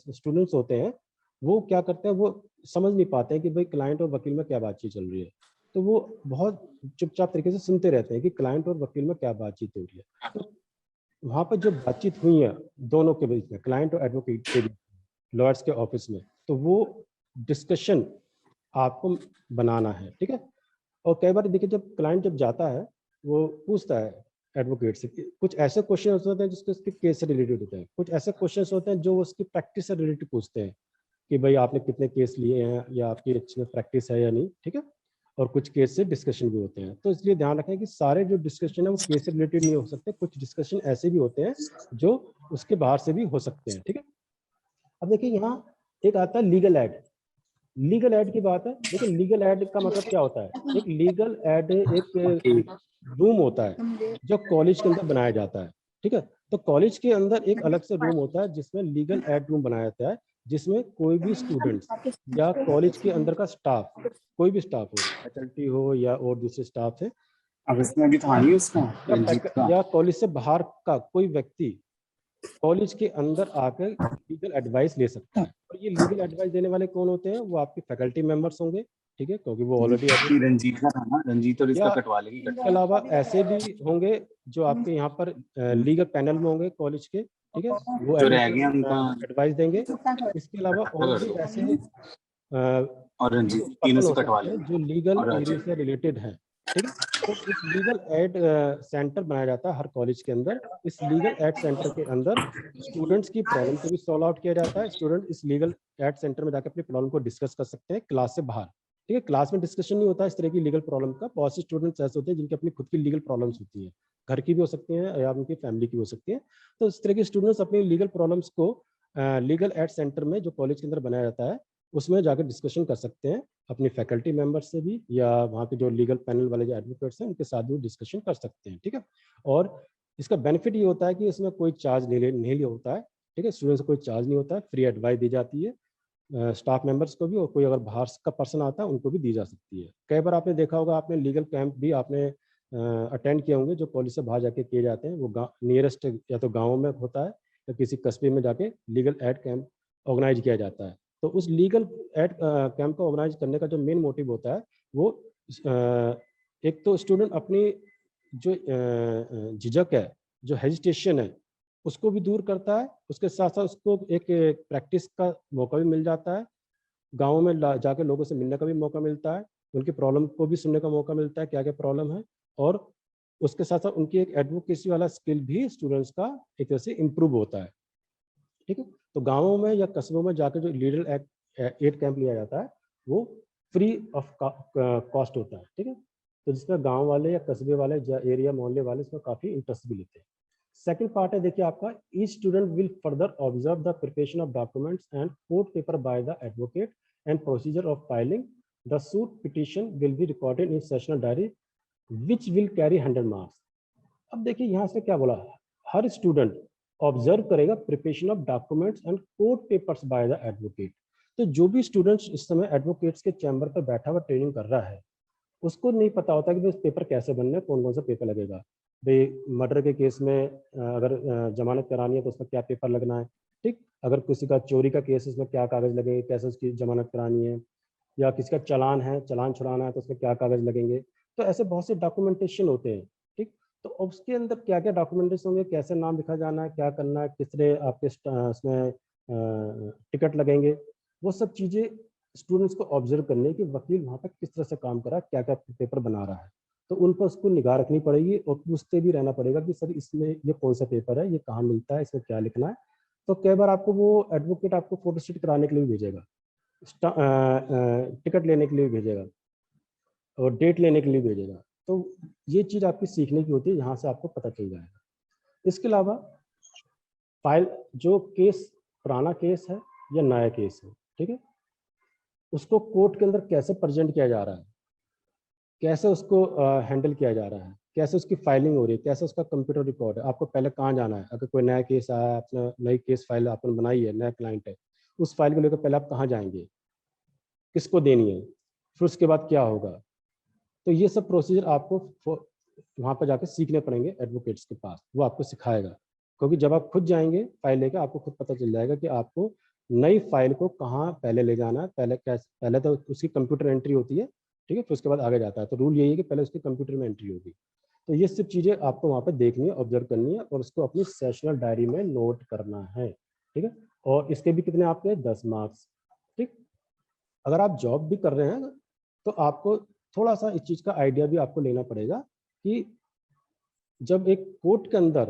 स्टूडेंट्स होते हैं वो क्या करते हैं, वो समझ नहीं पाते हैं कि भाई क्लाइंट और वकील में क्या बातचीत चल रही है, तो वो बहुत चुपचाप तरीके से सुनते रहते हैं कि क्लाइंट और वकील में क्या बातचीत हो रही है। तो वहाँ पर जो बातचीत हुई है दोनों के बीच में, क्लाइंट और एडवोकेट के बीच, लॉयर्स के ऑफिस में, तो वो डिस्कशन आपको बनाना है, ठीक है। और कई बार देखिए जब क्लाइंट जब जाता है वो पूछता है एडवोकेट से कुछ ऐसे क्वेश्चन होते हैं जिसके उसके केस से रिलेटेड होते हैं, कुछ ऐसे क्वेश्चन होते हैं जो उसकी प्रैक्टिस से रिलेटेड पूछते हैं कि भाई आपने कितने केस लिए हैं या आपकी अच्छी प्रैक्टिस है या नहीं, ठीक है। और कुछ केस से डिस्कशन भी होते हैं, तो इसलिए ध्यान रखें कि सारे जो डिस्कशन है वो केस से रिलेटेड नहीं हो सकते, कुछ डिस्कशन ऐसे भी होते हैं जो उसके बाहर से भी हो सकते हैं, ठीक है। अब देखिए यहाँ एक आता है लीगल एड। लीगल एड की बात है, लेकिन लीगल एड का मतलब क्या होता है, एक लीगल एड एक रूम होता है जो कॉलेज के अंदर बनाया जाता है, ठीक है। तो कॉलेज के अंदर एक अलग से रूम होता है जिसमें लीगल एड रूम बनाया जाता है, जिसमें कोई भी स्टूडेंट्स या कॉलेज के अंदर का स्टाफ, कोई भी स्टाफ हो, फैकल्टी हो या और दूसरे स्टाफ है, अब इसमें भी था नहीं उसका या कॉलेज से बाहर का कोई व्यक्ति कॉलेज के अंदर आकर लीगल एडवाइस ले सकता है। और ये लीगल एडवाइस देने वाले कौन होते हैं, वो आपके फैकल्टी मेंबर्स होंगे, ठीक है, क्योंकि वो ऑलरेडी रंजीत का था ना, रंजीत और इसका कटवा लेंगे। इसके अलावा ऐसे भी होंगे जो आपके यहाँ पर लीगल पैनल में होंगे कॉलेज के, ठीक है, वो जो रह गया उनका एडवाइस देंगे। इसके अलावा और भी ऐसे और रंजीत पर्सन तीनों से हो कटवा सकते हैं लेंगे जो लीगल एरिया से रिलेटेड है, ठीक है। तो इस लीगल एड सेंटर बनाया जाता है हर कॉलेज के अंदर। इस लीगल एड सेंटर के अंदर स्टूडेंट्स की प्रॉब्लम को भी सॉल्व आउट किया जाता है। स्टूडेंट इस लीगल एड सेंटर में जाकर अपनी प्रॉब्लम को डिस्कस कर सकते हैं क्लास से बाहर, ठीक है। क्लास में डिस्कशन नहीं होता इस तरह की लीगल प्रॉब्लम का। बहुत से स्टूडेंट्स ऐसे होते हैं जिनकी अपनी खुद की लीगल प्रॉब्लम्स होती हैं, घर की भी हो सकती हैं या उनकी फैमिली की हो सकती है। तो इस तरह के स्टूडेंट्स अपनी लीगल प्रॉब्लम्स को लीगल एड सेंटर में जो कॉलेज के अंदर बनाया जाता है उसमें जाकर डिस्कशन कर सकते हैं अपनी फैकल्टी मेंबर्स से भी, या वहाँ के जो लीगल पैनल वाले जो एडवोकेट्स हैं उनके साथ भी डिस्कशन कर सकते हैं, ठीक है। और इसका बेनिफिट ये होता है कि इसमें कोई चार्ज नहीं होता है, ठीक है। स्टूडेंट्स को कोई चार्ज नहीं होता है, फ्री एडवाइस दी जाती है स्टाफ मेंबर्स को भी, और कोई अगर बाहर का पर्सन आता है उनको भी दी जा सकती है। कई बार आपने देखा होगा, आपने लीगल कैंप भी आपने अटेंड किए होंगे, जो कॉलेज से बाहर जाके किए जाते हैं। वो नियरेस्ट या तो गाँव में होता है या किसी कस्बे में जाके लीगल एड कैंप ऑर्गेनाइज किया जाता है। तो उस लीगल एड कैंप को ऑर्गेनाइज करने का जो मेन मोटिव होता है वो एक तो स्टूडेंट अपनी जो झिझक है, जो हेजिटेशन है, उसको भी दूर करता है। उसके साथ साथ उसको एक प्रैक्टिस का मौका भी मिल जाता है। गाँव में जाके लोगों से मिलने का भी मौका मिलता है, उनकी प्रॉब्लम को भी सुनने का मौका मिलता है, क्या क्या प्रॉब्लम है। और उसके साथ साथ उनकी एक एडवोकेसी वाला स्किल भी स्टूडेंट्स का एक तरह से इम्प्रूव होता है। ठीक है। तो गाँवों में या कस्बों में जाकर जो लीगल एड कैंप लिया जाता है वो फ्री ऑफ कॉस्ट होता है। ठीक है। तो जिसमें गांव वाले या कस्बे वाले या एरिया मोहल्ले वाले इसमें काफ़ी इंटरेस्ट भी लेते हैं। सेकंड पार्ट है, देखिए आपका, each student will further observe the preparation of documents and court paper by the advocate and procedure of filing the suit petition will be recorded in sessional diary which will carry 100 marks. अब देखिए यहाँ से क्या बोला, हर student observe करेगा preparation of documents and court papers by the advocate. तो जो भी स्टूडेंट्स इस समय एडवोकेट्स के चैम्बर पर बैठा हुआ ट्रेनिंग कर रहा है, उसको नहीं पता होता कि भाई पेपर कैसे बनने, कौन कौन सा पेपर लगेगा। भाई मर्डर के केस में अगर जमानत करानी है तो उसमें क्या पेपर लगना है। ठीक। अगर किसी का चोरी का केस है उसमें क्या कागज लगेंगे, कैसे उसकी जमानत करानी है। या किसी का चालान है, चालान छुड़ाना है तो उसमें क्या कागज लगेंगे। तो ऐसे बहुत से डॉक्यूमेंटेशन होते हैं। ठीक। तो उसके अंदर क्या क्या डॉक्यूमेंटेशन होंगे, कैसे नाम लिखा जाना है, क्या करना है, किस तरह आपके उसमें टिकट लगेंगे, वो सब चीज़ें स्टूडेंट्स को ऑब्जर्व करने कि वकील वहाँ पर किस तरह से काम कर रहा है, क्या क्या पेपर बना रहा है। तो उन पर उसको निगाह रखनी पड़ेगी और पूछते भी रहना पड़ेगा कि सर इसमें ये कौन सा पेपर है, ये कहाँ मिलता है, इसमें क्या लिखना है। तो कई बार आपको वो एडवोकेट आपको फोटोस्टेट कराने के लिए भी भेजेगा, टिकट लेने के लिए भी भेजेगा और डेट लेने के लिए भेजेगा। तो ये चीज़ आपकी सीखने की होती है, यहाँ से आपको पता चल जाएगा। इसके अलावा फाइल, जो केस पुराना केस है या नया केस है, ठीक है, उसको कोर्ट के अंदर कैसे प्रेजेंट किया जा रहा है, कैसे उसको हैंडल किया जा रहा है, कैसे उसकी फाइलिंग हो रही है, कैसे उसका कंप्यूटर रिकॉर्ड है, आपको पहले कहाँ जाना है। अगर कोई नया केस आया, अपना नई केस फाइल आपने बनाई है, नया क्लाइंट है, उस फाइल को लेकर पहले आप कहाँ जाएंगे, किसको देनी है, फिर उसके बाद क्या होगा। तो ये सब प्रोसीजर आपको वहाँ पर जाकर सीखने पड़ेंगे एडवोकेट्स के पास, वो आपको सिखाएगा। क्योंकि जब आप खुद जाएंगे फाइल लेकर, आपको खुद पता चल जाएगा कि आपको नई फाइल को कहाँ पहले ले जाना है। पहले तो उसकी कंप्यूटर एंट्री होती है, ठीक है, फिर उसके बाद आगे जाता है। तो रूल यही है कि पहले उसकी कंप्यूटर में एंट्री होगी। तो ये सब चीज़ें आपको वहाँ पर देखनी है, ऑब्जर्व करनी है और उसको अपनी सेशनल डायरी में नोट करना है। ठीक है। और इसके भी कितने आपके 10 मार्क्स। ठीक। अगर आप जॉब भी कर रहे हैं तो आपको थोड़ा सा इस चीज़ का आइडिया भी आपको लेना पड़ेगा कि जब एक कोर्ट के अंदर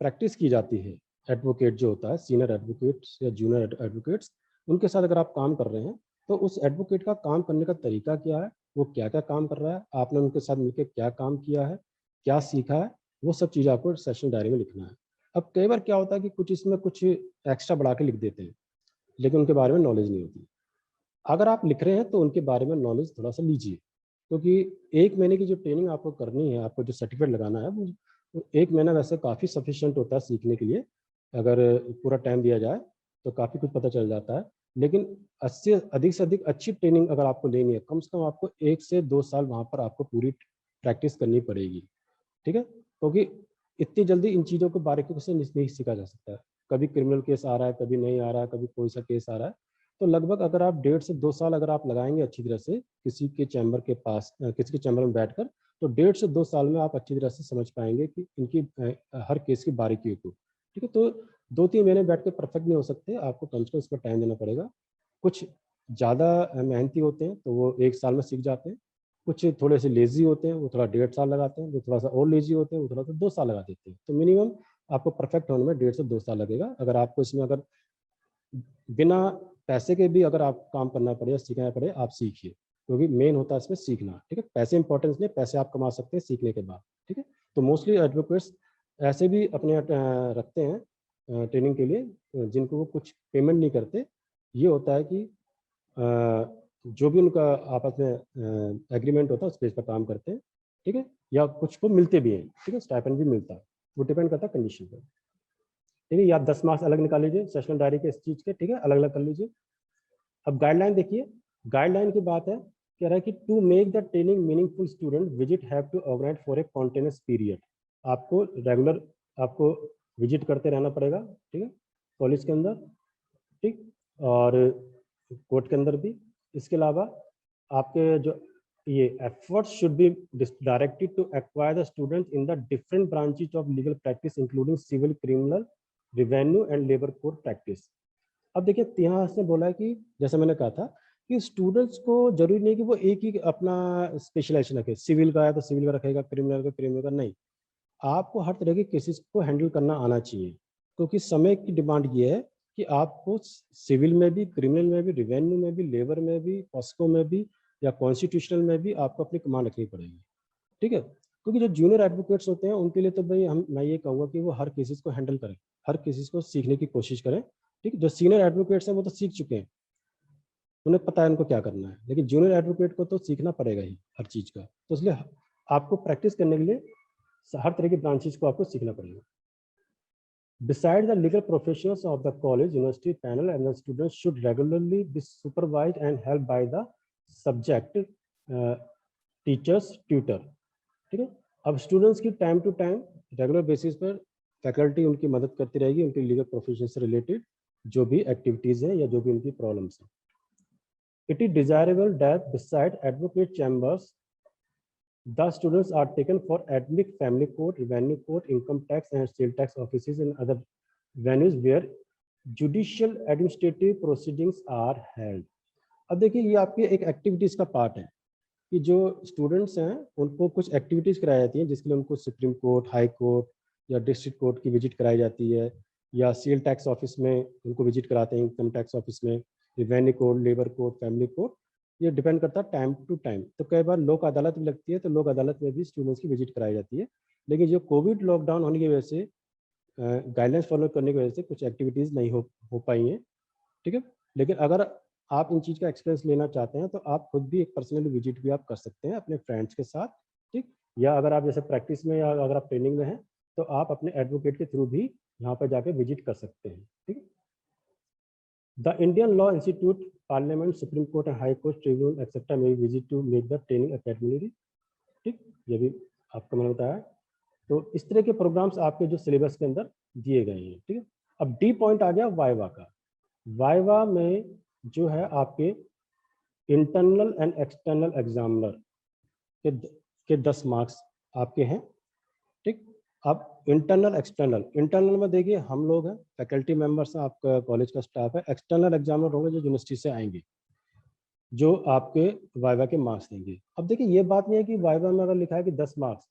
प्रैक्टिस की जाती है, एडवोकेट जो होता है, सीनियर एडवोकेट्स या जूनियर एडवोकेट्स, उनके साथ अगर आप काम कर रहे हैं तो उस एडवोकेट का काम करने का तरीका क्या है, वो क्या क्या काम कर रहा है, आपने उनके साथ मिलकर क्या काम किया है, क्या सीखा है, वो सब चीज़ आपको सेशन डायरी में लिखना है। अब कई बार क्या होता है कि कुछ इसमें कुछ एक्स्ट्रा बढ़ा के लिख देते हैं, लेकिन उनके बारे में नॉलेज नहीं होती। अगर आप लिख रहे हैं तो उनके बारे में नॉलेज थोड़ा सा लीजिए, क्योंकि 1 महीने की जो ट्रेनिंग आपको करनी है, आपको जो सर्टिफिकेट लगाना है, वो 1 महीना वैसे काफ़ी सफिशिएंट होता है सीखने के लिए। अगर पूरा टाइम दिया जाए तो काफ़ी कुछ पता चल जाता है। लेकिन अच्छे अधिक से अधिक अच्छी ट्रेनिंग अगर आपको लेनी है, कम से कम आपको 1 से 2 साल वहाँ पर आपको पूरी प्रैक्टिस करनी पड़ेगी। ठीक है। क्योंकि इतनी जल्दी इन चीज़ों के बारीकी से नहीं सीखा जा सकता है। कभी क्रिमिनल केस आ रहा है, कभी नहीं आ रहा है, कभी कोई सा केस आ रहा है। तो लगभग अगर आप 1.5 से 2 साल अगर आप लगाएंगे अच्छी तरह से किसी के चैम्बर के पास, किसी के चैम्बर में बैठकर, तो 1.5 से 2 साल में आप अच्छी तरह से समझ पाएंगे कि इनकी हर केस की बारीकियों को। ठीक है। तो 2-3 महीने बैठ के परफेक्ट नहीं हो सकते, आपको कम से कम इसमें टाइम देना पड़ेगा। कुछ ज़्यादा मेहनती होते हैं तो वो 1 साल में सीख जाते हैं, कुछ थोड़े से लेज़ी होते हैं, वो थोड़ा 1.5 साल लगाते हैं, जो थोड़ा सा और लेज़ी होते हैं वो थोड़ा सा 2 साल लगा देते हैं। तो मिनिमम आपको परफेक्ट होने में 1.5 से 2 साल लगेगा। अगर आपको इसमें अगर बिना पैसे के भी अगर आप काम करना पड़े या सीखना पड़े, आप सीखिए, क्योंकि मेन होता है इसमें सीखना। ठीक है। पैसे इंपॉर्टेंस नहीं, पैसे आप कमा सकते हैं सीखने के बाद। ठीक है। तो मोस्टली एडवोकेट्स ऐसे भी अपने रखते हैं ट्रेनिंग के लिए, जिनको वो कुछ पेमेंट नहीं करते। ये होता है कि जो भी उनका आपस में एग्रीमेंट होता है उस बेस पर काम करते हैं। ठीक है। या कुछ को मिलते भी हैं। ठीक है। स्टाइपेंड भी मिलता है, वो डिपेंड करता है कंडीशन पर। ठीक है। या 10 मार्क्स अलग निकाल लीजिए सेशनल डायरी के इस चीज़ के। ठीक है। अलग अलग कर लीजिए। अब गाइडलाइन देखिए, गाइडलाइन की बात है कह रहा है कि to make the training meaningful student visit have to organise for a continuous period. आपको रेगुलर आपको विजिट करते रहना पड़ेगा, ठीक है, कॉलेज के अंदर, ठीक, और कोर्ट के अंदर भी। इसके अलावा आपके जो ये efforts should be directed to acquire the students in the different branches of legal practice including civil, criminal, revenue and labour court practice. अब देखिए यहाँ से बोला है कि जैसे मैंने कहा था कि स्टूडेंट्स को जरूरी नहीं कि वो एक ही अपना स्पेशलाइजेशन रखे, सिविल का है तो सिविल का रखेगा, क्रिमिनल का क्रिमिनल का, नहीं, आपको हर तरह के केसेस को हैंडल करना आना चाहिए, क्योंकि समय की डिमांड ये है कि आपको सिविल में भी, क्रिमिनल में भी, रिवेन्यू में भी, लेबर में भी, पॉस्को में भी या कॉन्स्टिट्यूशनल में भी आपको अपनी कमांड रखनी पड़ेगी, ठीक है। क्योंकि जो जूनियर एडवोकेट्स होते हैं उनके लिए तो भाई मैं ये कहूँगा कि वो हर केसेस को हैंडल करें, हर केसेस को सीखने की कोशिश करें, ठीक। जो सीनियर एडवोकेट्स हैं वो तो सीख चुके हैं, उन्हें पता है उनको क्या करना है, लेकिन जूनियर एडवोकेट को तो सीखना पड़ेगा ही हर चीज़ का। तो इसलिए आपको प्रैक्टिस करने के लिए हर तरह की ब्रांचेस को आपको सीखना पड़ेगा। Besides the legal professionals of the college, university panel and the students should regularly be supervised and helped by the subject teachers, tutor, ठीक है। अब स्टूडेंट्स की time to time regular basis पर फैकल्टी उनकी मदद करती रहेगी, उनके लीगल प्रोफेशन से रिलेटेड जो भी एक्टिविटीज हैं या जो भी उनकी प्रॉब्लम्स हैं। It is desirable that beside advocate chambers, the students are taken for admit family court, revenue court, income tax and sales tax offices and other venues where judicial administrative proceedings are held. अब देखिए ये आपकी एक activities का part है कि जो students हैं उनको कुछ एक्टिविटीज कराई जाती हैं जिसके लिए उनको सुप्रीम कोर्ट, हाई कोर्ट या डिस्ट्रिक्ट कोर्ट की विजिट कराई जाती है, या सेल टैक्स ऑफिस में उनको विजिट कराते हैं, इनकम टैक्स ऑफिस में, revenue court, labour court, family court. ये डिपेंड करता है टाइम टू टाइम। तो कई बार लोक अदालत भी लगती है तो लोक अदालत में भी स्टूडेंट्स की विजिट कराई जाती है। लेकिन जो कोविड लॉकडाउन होने की वजह से गाइडलाइंस फॉलो करने की वजह से कुछ एक्टिविटीज़ नहीं हो पाई हैं, ठीक है। लेकिन अगर आप इन चीज़ का एक्सपीरियंस लेना चाहते हैं तो आप खुद भी एक पर्सनल विजिट भी आप कर सकते हैं अपने फ्रेंड्स के साथ, ठीक। या अगर आप जैसे प्रैक्टिस में या अगर आप ट्रेनिंग में हैं तो आप अपने एडवोकेट के थ्रू भी यहाँ पर जाके विजिट कर सकते हैं, ठीक। The Indian Law Institute, Parliament, Supreme Court and High Court, tribunal etcetera में visit to make the training academy, ठीक। ये भी आपको मैंने बताया। तो इस तरह के प्रोग्राम्स आपके जो सिलेबस के अंदर दिए गए हैं, ठीक है। अब डी पॉइंट आ गया वाइवा का। वाइवा में जो है आपके इंटरनल एंड एक्सटर्नल एग्जामिनर के 10 मार्क्स आपके हैं, ठीक। अब इंटरनल में देखिए हम लोग हैं, फैकल्टी मेंबर्स हैं, आपका कॉलेज का स्टाफ है। एक्सटर्नल एग्जामिनर होंगे जो यूनिवर्सिटी से आएंगे, जो आपके वाइवा के मार्क्स देंगे। अब देखिए ये बात नहीं है कि वाइवा में अगर लिखा है कि 10 मार्क्स,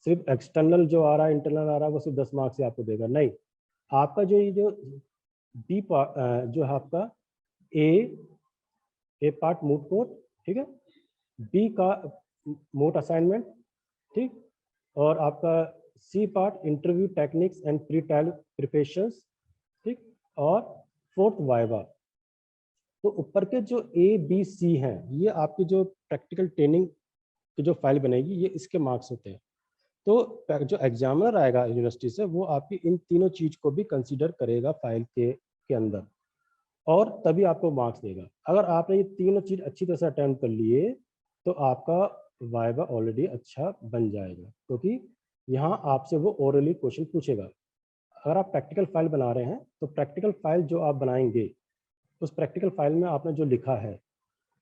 सिर्फ एक्सटर्नल जो आ रहा है, इंटरनल आ रहा है, वो सिर्फ 10 मार्क्स ही आपको देगा, नहीं। आपका जो ये जो बी जो है आपका ए पार्ट मूट कोर्ट, ठीक है, बी का मोट असाइनमेंट, ठीक, और आपका C part interview techniques and pre trial preparations, ठीक, और फोर्थ वाइवा। तो ऊपर के जो ए बी सी हैं ये आपकी जो प्रैक्टिकल ट्रेनिंग की जो फाइल बनेगी ये इसके मार्क्स होते हैं। तो जो एग्जामिनर आएगा यूनिवर्सिटी से वो आपकी इन तीनों चीज को भी कंसीडर करेगा फाइल के अंदर और तभी आपको मार्क्स देगा। अगर आपने ये तीनों चीज अच्छी तरह से अटेम्प्ट कर लिए तो आपका वाइवा ऑलरेडी अच्छा बन जाएगा, क्योंकि यहाँ आपसे वो ओरली क्वेश्चन पूछेगा। अगर आप प्रैक्टिकल फाइल बना रहे हैं तो प्रैक्टिकल फाइल जो आप बनाएंगे उस प्रैक्टिकल फाइल में आपने जो लिखा है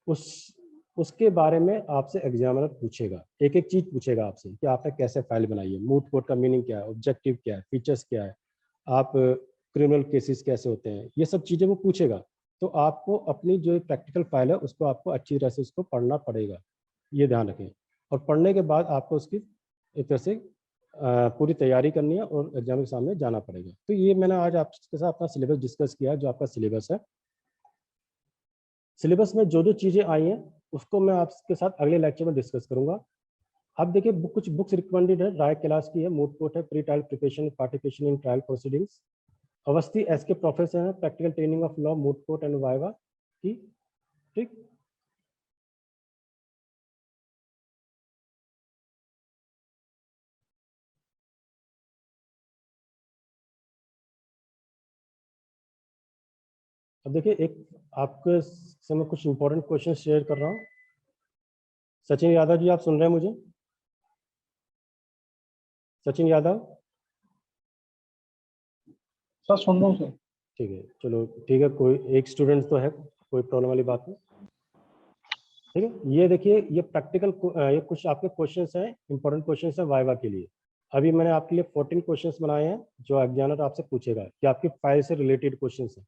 उसके बारे में आपसे एग्जामिनर पूछेगा, एक एक चीज पूछेगा आपसे कि आपने कैसे फाइल बनाई है, मूट कोर्ट का मीनिंग क्या है, ऑब्जेक्टिव क्या है, फीचर्स क्या है, आप क्रिमिनल केसेस कैसे होते हैं, ये सब चीजें वो पूछेगा। तो आपको अपनी जो प्रैक्टिकल फाइल है उसको आपको अच्छी तरह से उसको पढ़ना पड़ेगा, ये ध्यान रखें। और पढ़ने के बाद आपको उसकी एक तरह से पूरी तैयारी करनी है और एग्जाम के सामने जाना पड़ेगा। तो ये मैंने आज आपके साथ अपना सिलेबस डिस्कस किया, जो आपका सिलेबस है। सिलेबस में जो जो चीज़ें आई हैं उसको मैं आपके साथ अगले लेक्चर में डिस्कस करूंगा। अब देखिए कुछ बुक्स रिकमेंडेड है, राय क्लास की है, मूट कोर्ट है, pre trial preparation, participation in trial proceedings, Awasthi S के प्रोफेसर है, practical training of law, moot court and viva की, ठीक। अब देखिए एक आपके से मैं कुछ इंपॉर्टेंट क्वेश्चन शेयर कर रहा हूँ। सचिन यादव जी, आप सुन रहे हैं मुझे? सचिन यादव? सर सुन रहा हूँ सर। ठीक है, चलो ठीक है, कोई एक स्टूडेंट तो है, कोई प्रॉब्लम वाली बात नहीं। ठीक है, ये देखिए, ये प्रैक्टिकल ये कुछ आपके क्वेश्चंस हैं, इंपॉर्टेंट क्वेश्चंस हैं वाइवा के लिए। अभी मैंने आपके लिए 14 क्वेश्चंस बनाए हैं जो एग्जामिनर आपसे पूछेगा, कि आपकी फाइल से रिलेटेड क्वेश्चंस हैं।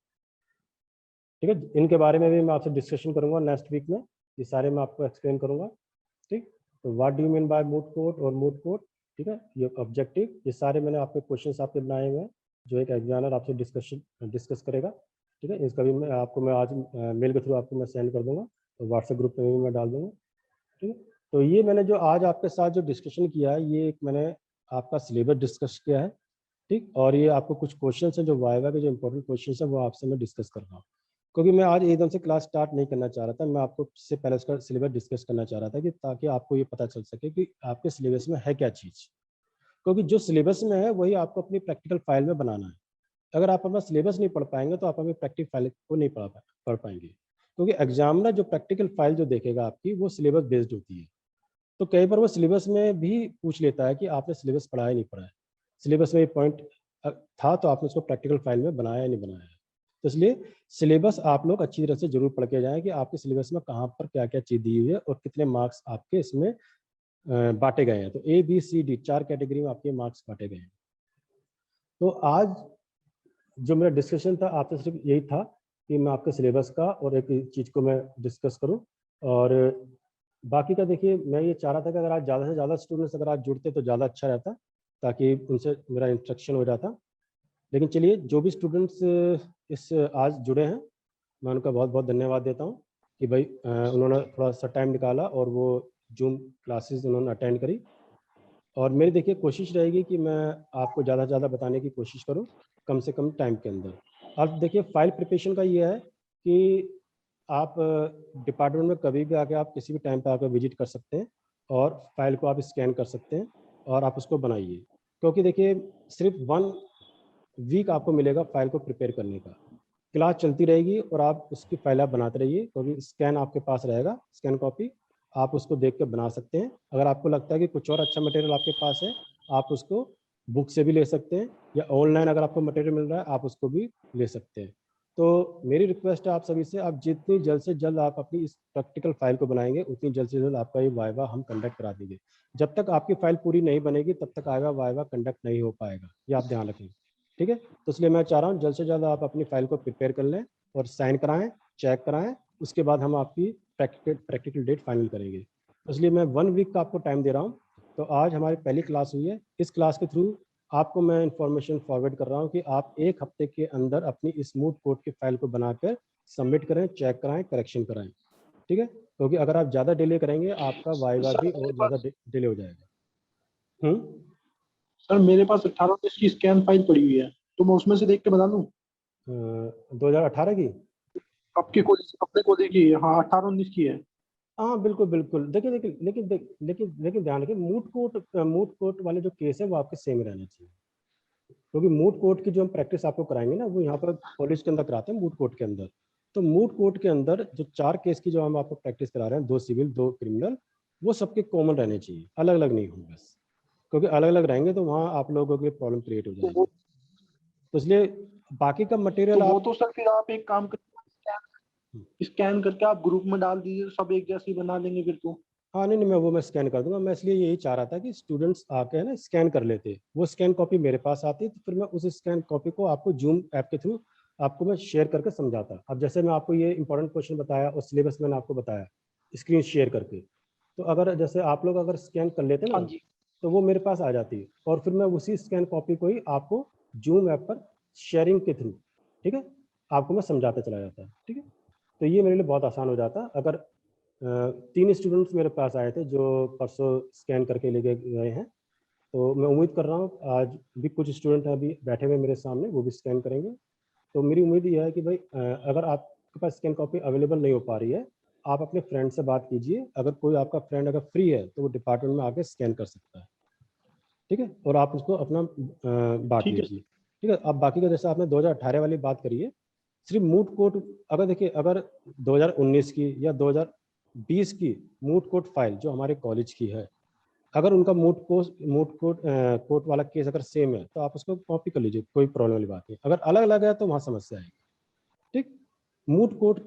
ठीक है, इनके बारे में भी मैं आपसे डिस्कशन करूंगा नेक्स्ट वीक में, ये सारे मैं आपको एक्सप्लेन करूंगा। ठीक, तो what do you mean by mood code और मूड कोड, ठीक है, ये ऑब्जेक्टिव, ये सारे मैंने आपके क्वेश्चंस आपके बनाए हुए हैं जो एक एग्जामिनर आपसे डिस्कस करेगा। ठीक है, इसका भी मैं आज मेल के थ्रू आपको मैं सेंड कर दूंगा, तो व्हाट्सएप ग्रुप में भी मैं डाल दूंगा। ठीक है, तो ये मैंने जो आज आपके साथ जो डिस्कशन किया है, ये एक मैंने आपका सिलेबस डिस्कस किया है। ठीक, और ये आपको कुछ क्वेश्चन हैं जो वाइवा के जो इंपॉर्टेंट क्वेश्चन है वो आपसे मैं डिस्कस कर रहा हूँ, क्योंकि मैं आज एकदम से क्लास स्टार्ट नहीं करना चाह रहा था, मैं आपको इससे पहले इसका सिलेबस डिस्कस करना चाह रहा था, कि ताकि आपको ये पता चल सके कि आपके सिलेबस में है क्या चीज़, क्योंकि जो सिलेबस में है वही आपको अपनी प्रैक्टिकल फाइल में बनाना है। अगर आप अपना सिलेबस नहीं पढ़ पाएंगे तो आप अपनी प्रैक्टिकल फाइल को नहीं पढ़ पाएंगे, क्योंकि एग्जामिनर जो प्रैक्टिकल फाइल जो देखेगा आपकी, वो सिलेबस बेस्ड होती है। तो कई बार वो सिलेबस में भी पूछ लेता है कि आपने सिलेबस पढ़ा है नहीं पढ़ा है, सिलेबस में ये पॉइंट था तो आपने उसको प्रैक्टिकल फाइल में बनाया या नहीं बनाया है। तो इसलिए सिलेबस आप लोग अच्छी तरह से जरूर पढ़ के जाएं कि आपके सिलेबस में कहाँ पर क्या क्या चीज़ दी हुई है और कितने मार्क्स आपके इसमें बांटे गए हैं। तो ABCD 4 कैटेगरी में आपके मार्क्स बांटे गए हैं। तो आज जो मेरा डिस्कशन था आपसे सिर्फ यही था कि मैं आपके सिलेबस का और एक चीज़ को मैं डिस्कस करूं, और बाकी का देखिए, मैं ये चाह रहा था कि अगर आज ज़्यादा से ज़्यादा स्टूडेंट्स अगर आज जुड़ते तो ज़्यादा अच्छा रहता, ताकि उनसे मेरा इंस्ट्रक्शन हो जाता। लेकिन चलिए, जो भी स्टूडेंट्स इस आज जुड़े हैं, मैं उनका बहुत बहुत धन्यवाद देता हूँ कि भाई उन्होंने थोड़ा सा टाइम निकाला और वो जूम क्लासेस उन्होंने अटेंड करी। और मेरी देखिए कोशिश रहेगी कि मैं आपको ज़्यादा से ज़्यादा बताने की कोशिश करूँ कम से कम टाइम के अंदर। अब देखिए, फाइल प्रिपरेशन का ये है कि आप डिपार्टमेंट में कभी भी आके आप किसी भी टाइम पे आकर विजिट कर सकते हैं और फाइल को आप स्कैन कर सकते हैं और आप उसको बनाइए, क्योंकि देखिए सिर्फ 1 वीक आपको मिलेगा फाइल को प्रिपेयर करने का। क्लास चलती रहेगी और आप उसकी फाइल आप बनाते रहिए, क्योंकि स्कैन आपके पास रहेगा, स्कैन कॉपी आप उसको देख के बना सकते हैं। अगर आपको लगता है कि कुछ और अच्छा मटेरियल आपके पास है, आप उसको बुक से भी ले सकते हैं, या ऑनलाइन अगर आपको मटेरियल मिल रहा है आप उसको भी ले सकते हैं। तो मेरी रिक्वेस्ट है आप सभी से, आप जितनी जल्द से जल्द आप अपनी इस प्रैक्टिकल फाइल को बनाएंगे, उतनी जल्द से जल्द आपका ये वाइवा हम कंडक्ट करा देंगे। जब तक आपकी फाइल पूरी नहीं बनेगी तब तक आएगा वाइवा कंडक्ट नहीं हो पाएगा, ये आप ध्यान रखें। ठीक है, तो इसलिए मैं चाह रहा हूँ जल्द से जल्द आप अपनी फाइल को प्रिपेयर कर लें और साइन कराएं, चेक कराएं, उसके बाद हम आपकी प्रैक्टिकल डेट फाइनल करेंगे। तो इसलिए मैं 1 वीक का आपको टाइम दे रहा हूँ। तो आज हमारी पहली क्लास हुई है, इस क्लास के थ्रू आपको मैं इंफॉर्मेशन फॉरवर्ड कर रहा हूँ कि आप 1 हफ्ते के अंदर अपनी स्मूथ कोड की फाइल को बनाकर सबमिट करें, चेक कराएं, करेक्शन कराएं। ठीक है, क्योंकि अगर आप ज़्यादा डिले करेंगे आपका वाइवा भी और ज़्यादा डिले हो जाएगा। सर मेरे पास 18-19 की स्कैन फाइल पड़ी हुई है, तो मैं उसमें से देख के बता दूं? 2018 की? आपके कॉलेज, अपने कॉलेज की? हाँ 18-19 की है। हाँ बिल्कुल बिल्कुल, देखिए देखिए, लेकिन ध्यान रखिए, मूट कोर्ट वाले जो केस है वो आपके सेम रहने चाहिए, क्योंकि मूट कोर्ट की जो हम प्रैक्टिस आपको कराएंगे ना, वो यहाँ पर कॉलेज के अंदर कराते हैं मूट कोर्ट के अंदर। तो मूट कोर्ट के अंदर जो 4 केस की जो हम आपको प्रैक्टिस करा रहे हैं, 2 सिविल 2 क्रिमिनल, वो सबके कॉमन रहने चाहिए, अलग अलग नहीं होंगे बस, क्योंकि अलग अलग रहेंगे तो वहाँ आप लोगों के लिए प्रॉब्लम क्रिएट हो तो जाएगी। वो तो इसलिए बाकी का मटेरियल आप तो सर फिर आप एक काम करके स्कैन करके आप ग्रुप में डाल दीजिए, सब एक जैसी बना लेंगे फिर तो। हाँ नहीं, मैं स्कैन कर दूंगा। मैं इसलिए यही चाह रहा था कि स्टूडेंट्स आके है ना स्कैन कर लेते, वो स्कैन कॉपी मेरे पास आती, तो फिर मैं उस स्कैन कॉपी को आपको जूम ऐप के थ्रू आपको मैं शेयर करके समझाता। अब जैसे मैं आपको ये इंपॉर्टेंट क्वेश्चन बताया और सिलेबस मैंने आपको बताया स्क्रीन शेयर करके, तो अगर जैसे आप लोग अगर स्कैन कर लेते ना, हाँ जी। तो वो मेरे पास आ जाती है और फिर मैं उसी स्कैन कॉपी को ही आपको जूम ऐप पर शेयरिंग के थ्रू, ठीक है, आपको मैं समझाता चला जाता। ठीक है, तो ये मेरे लिए बहुत आसान हो जाता। अगर 3 स्टूडेंट्स मेरे पास आए थे जो परसों स्कैन करके लेके गए हैं, तो मैं उम्मीद कर रहा हूँ आज भी कुछ स्टूडेंट अभी बैठे हुए मेरे सामने, वो भी स्कैन करेंगे। तो मेरी उम्मीद ये है कि भाई अगर आपके पास स्कैन कॉपी अवेलेबल नहीं हो पा रही है, आप अपने फ्रेंड से बात कीजिए, अगर कोई आपका फ्रेंड अगर फ्री है तो वो डिपार्टमेंट में आके स्कैन कर सकता है। ठीक है, और आप उसको अपना बांट ठीक है। लीजिए। ठीक है, अब बाकी का जैसे आपने 2018 वाली बात करी है, सिर्फ मूट कोर्ट, अगर देखिए अगर 2019 की या 20 की मूट कोर्ट फाइल जो हमारे कॉलेज की है, अगर उनका मूट कोर्ट वाला केस अगर सेम है तो आप उसको कॉपी कर लीजिए, कोई प्रॉब्लम वाली बात नहीं। अगर अलग अलग है तो वहाँ समस्या आएगी। ठीक, मूट कोर्ट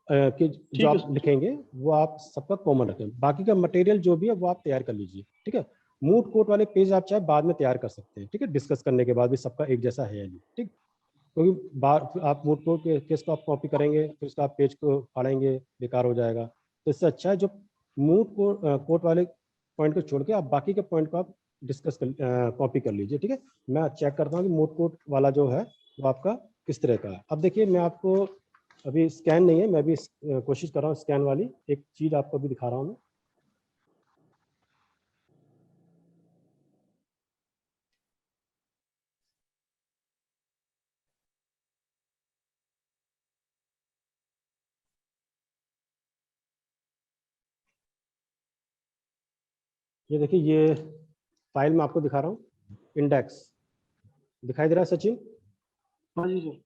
के जो आप लिखेंगे वो आप सबका कॉमन रखें, बाकी का मटेरियल जो भी है वो आप तैयार कर लीजिए। ठीक है, मूट कोर्ट वाले पेज आप चाहे बाद में तैयार कर सकते हैं। ठीक है, डिस्कस करने के बाद भी सबका एक जैसा है नहीं। ठीक, क्योंकि बार आप मूट कोर्ट के केस को आप कॉपी करेंगे फिर उसका आप पेज को फाड़ेंगे, बेकार हो जाएगा। तो इससे अच्छा है जो मूट कोर्ट वाले पॉइंट को छोड़ के आप बाकी के पॉइंट को आप डिस्कस कर कॉपी कर लीजिए। ठीक है, मैं चेक करता हूँ कि मूट कोर्ट वाला जो है वो आपका किस तरह का है। अब देखिए, मैं आपको अभी स्कैन नहीं है, मैं भी कोशिश कर रहा हूँ स्कैन वाली एक चीज़ आपको भी दिखा रहा हूँ मैं। ये देखिए, ये फाइल मैं आपको दिखा रहा हूँ, इंडेक्स दिखाई दे रहा है सचिन? हाँ जी सर।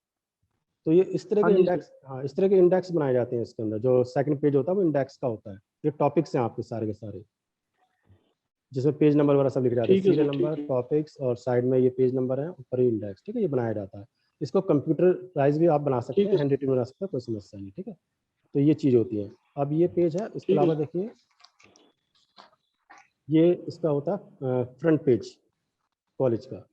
तो ये इस तरह हाँ के जी इंडेक्स, हाँ इस तरह के इंडेक्स बनाए जाते हैं इसके अंदर। जो सेकंड पेज होता है वो इंडेक्स का होता है। ये टॉपिक्स हैं आपके सारे के सारे, जिसमें पेज नंबर वगैरह सब लिख जाते हैं, ठीक है सीरियल सर, ठीक नंबर, है। टॉपिक्स, और साइड में ये पेज नंबर है, ऊपर ही इंडेक्स। ठीक है, ये बनाया जाता है। इसको कंप्यूटराइज भी आप बना सकते ठीक हैं, है हैंड रिटन बना सकते हैं, कोई समस्या नहीं। ठीक है, तो ये चीज़ होती है। अब ये पेज है, इसके ठीक है अलावा सर। देखिए ये इसका होता है फ्रंट पेज कॉलेज का,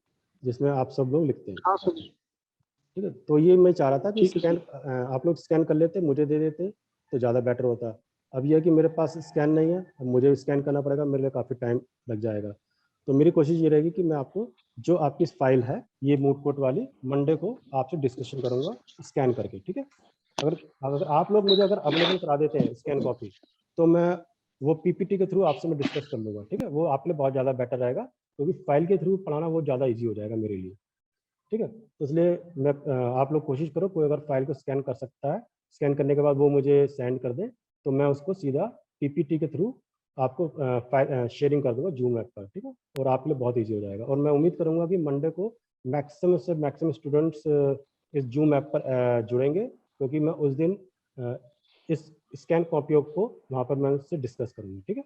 जिसमें आप सब लोग लिखते हैं। हाँ सर। ठीक है, तो ये मैं चाह रहा था कि ठीक है स्कैन सर। आप लोग स्कैन कर लेते, मुझे दे देते तो ज़्यादा बेटर होता। अब यह है कि मेरे पास स्कैन नहीं है, अब मुझे स्कैन करना पड़ेगा, मेरे लिए काफ़ी टाइम लग जाएगा। तो मेरी कोशिश ये रहेगी कि मैं आपको जो आपकी फाइल है ये मूट कोर्ट वाली, मंडे को आपसे डिस्कशन करूँगा स्कैन करके। ठीक है, अगर अगर आप लोग मुझे अगर अवेलेबल करा देते हैं स्कैन कॉपी, तो मैं वो पीपीटी के थ्रू आपसे मैं डिस्कस कर लूँगा। ठीक है, वो आपके लिए बहुत ज़्यादा बेटर रहेगा, क्योंकि फाइल के थ्रू पढ़ाना वो ज़्यादा ईजी हो जाएगा मेरे लिए। ठीक है, तो इसलिए मैं आप लोग कोशिश करो, कोई अगर फाइल को स्कैन कर सकता है, स्कैन करने के बाद वो मुझे सेंड कर दें, तो मैं उसको सीधा पीपीटी के थ्रू आपको फाइल शेयरिंग कर दूंगा जूम ऐप पर। ठीक है, और आपके लिए बहुत ईजी हो जाएगा। और मैं उम्मीद करूंगा कि मंडे को मैक्सिमम से मैक्सिमम स्टूडेंट्स इस जूम ऐप पर जुड़ेंगे, क्योंकि मैं उस दिन इस स्कैन कॉपियों को वहाँ पर मैं उससे डिस्कस करूँगा। ठीक है,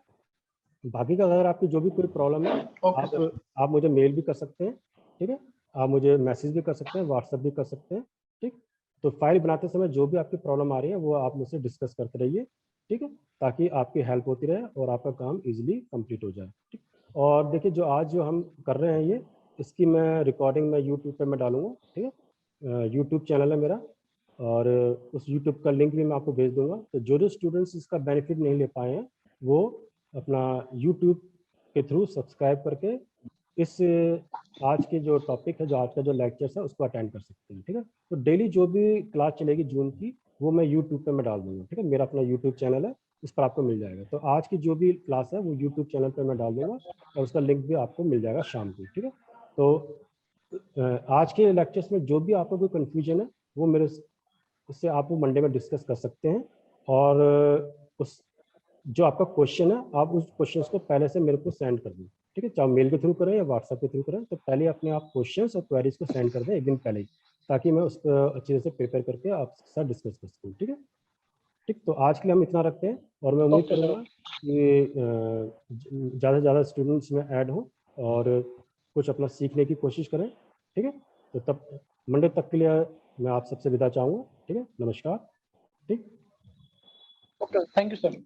बाकी का अगर आपकी जो भी कोई प्रॉब्लम है, ओके सर। आप मुझे मेल भी कर सकते हैं। ठीक है, आप मुझे मैसेज भी कर सकते हैं, व्हाट्सएप भी कर सकते हैं। ठीक, तो फाइल बनाते समय जो भी आपकी प्रॉब्लम आ रही है वो आप मुझसे डिस्कस करते रहिए। ठीक है, ताकि आपकी हेल्प होती रहे और आपका काम इजीली कंप्लीट हो जाए। ठीक, और देखिए जो आज जो हम कर रहे हैं ये, इसकी मैं रिकॉर्डिंग मैं यूट्यूब पे मैं डालूंगा। ठीक है, यूट्यूब चैनल है मेरा, और उस यूट्यूब का लिंक भी मैं आपको भेज दूंगा। तो जो जो स्टूडेंट्स इसका बेनिफिट नहीं ले पाए हैं वो अपना यूट्यूब के थ्रू सब्सक्राइब करके इस आज के जो टॉपिक है, जो आज का जो लेक्चर्स है उसको अटेंड कर सकते हैं। ठीक है, तो डेली जो भी क्लास चलेगी जून की वो मैं यूट्यूब पे मैं डाल दूंगा। ठीक है, मेरा अपना यूट्यूब चैनल है, इस पर आपको मिल जाएगा। तो आज की जो भी क्लास है वो यूट्यूब चैनल पर मैं डाल दूंगा, और उसका लिंक भी आपको मिल जाएगा शाम को। ठीक है, तो आज के लेक्चर्स में जो भी आपको कोई कन्फ्यूजन है वो मेरे उससे आप वो मंडे में डिस्कस कर सकते हैं। और उस जो आपका क्वेश्चन है आप उस क्वेश्चंस को पहले से मेरे को सेंड कर दें। ठीक है, चाहे मेल के थ्रू करें या व्हाट्सएप के थ्रू करें, तो पहले अपने आप क्वेश्चंस और क्वेरीज को सेंड कर दें एक दिन पहले ही, ताकि मैं उसको अच्छे से प्रिपेयर करके आपके साथ डिस्कस कर सकूँ। ठीक है, ठीक, तो आज के लिए हम इतना रखते हैं, और मैं उम्मीद ओके सर। करूँगा कि ज़्यादा से ज़्यादा स्टूडेंट्स में ऐड हों और कुछ अपना सीखने की कोशिश करें। ठीक है, तो तब मंडे तक के लिए मैं आप सबसे विदा चाहूँगा। ठीक है, नमस्कार। ठीक, ओके, थैंक यू सर।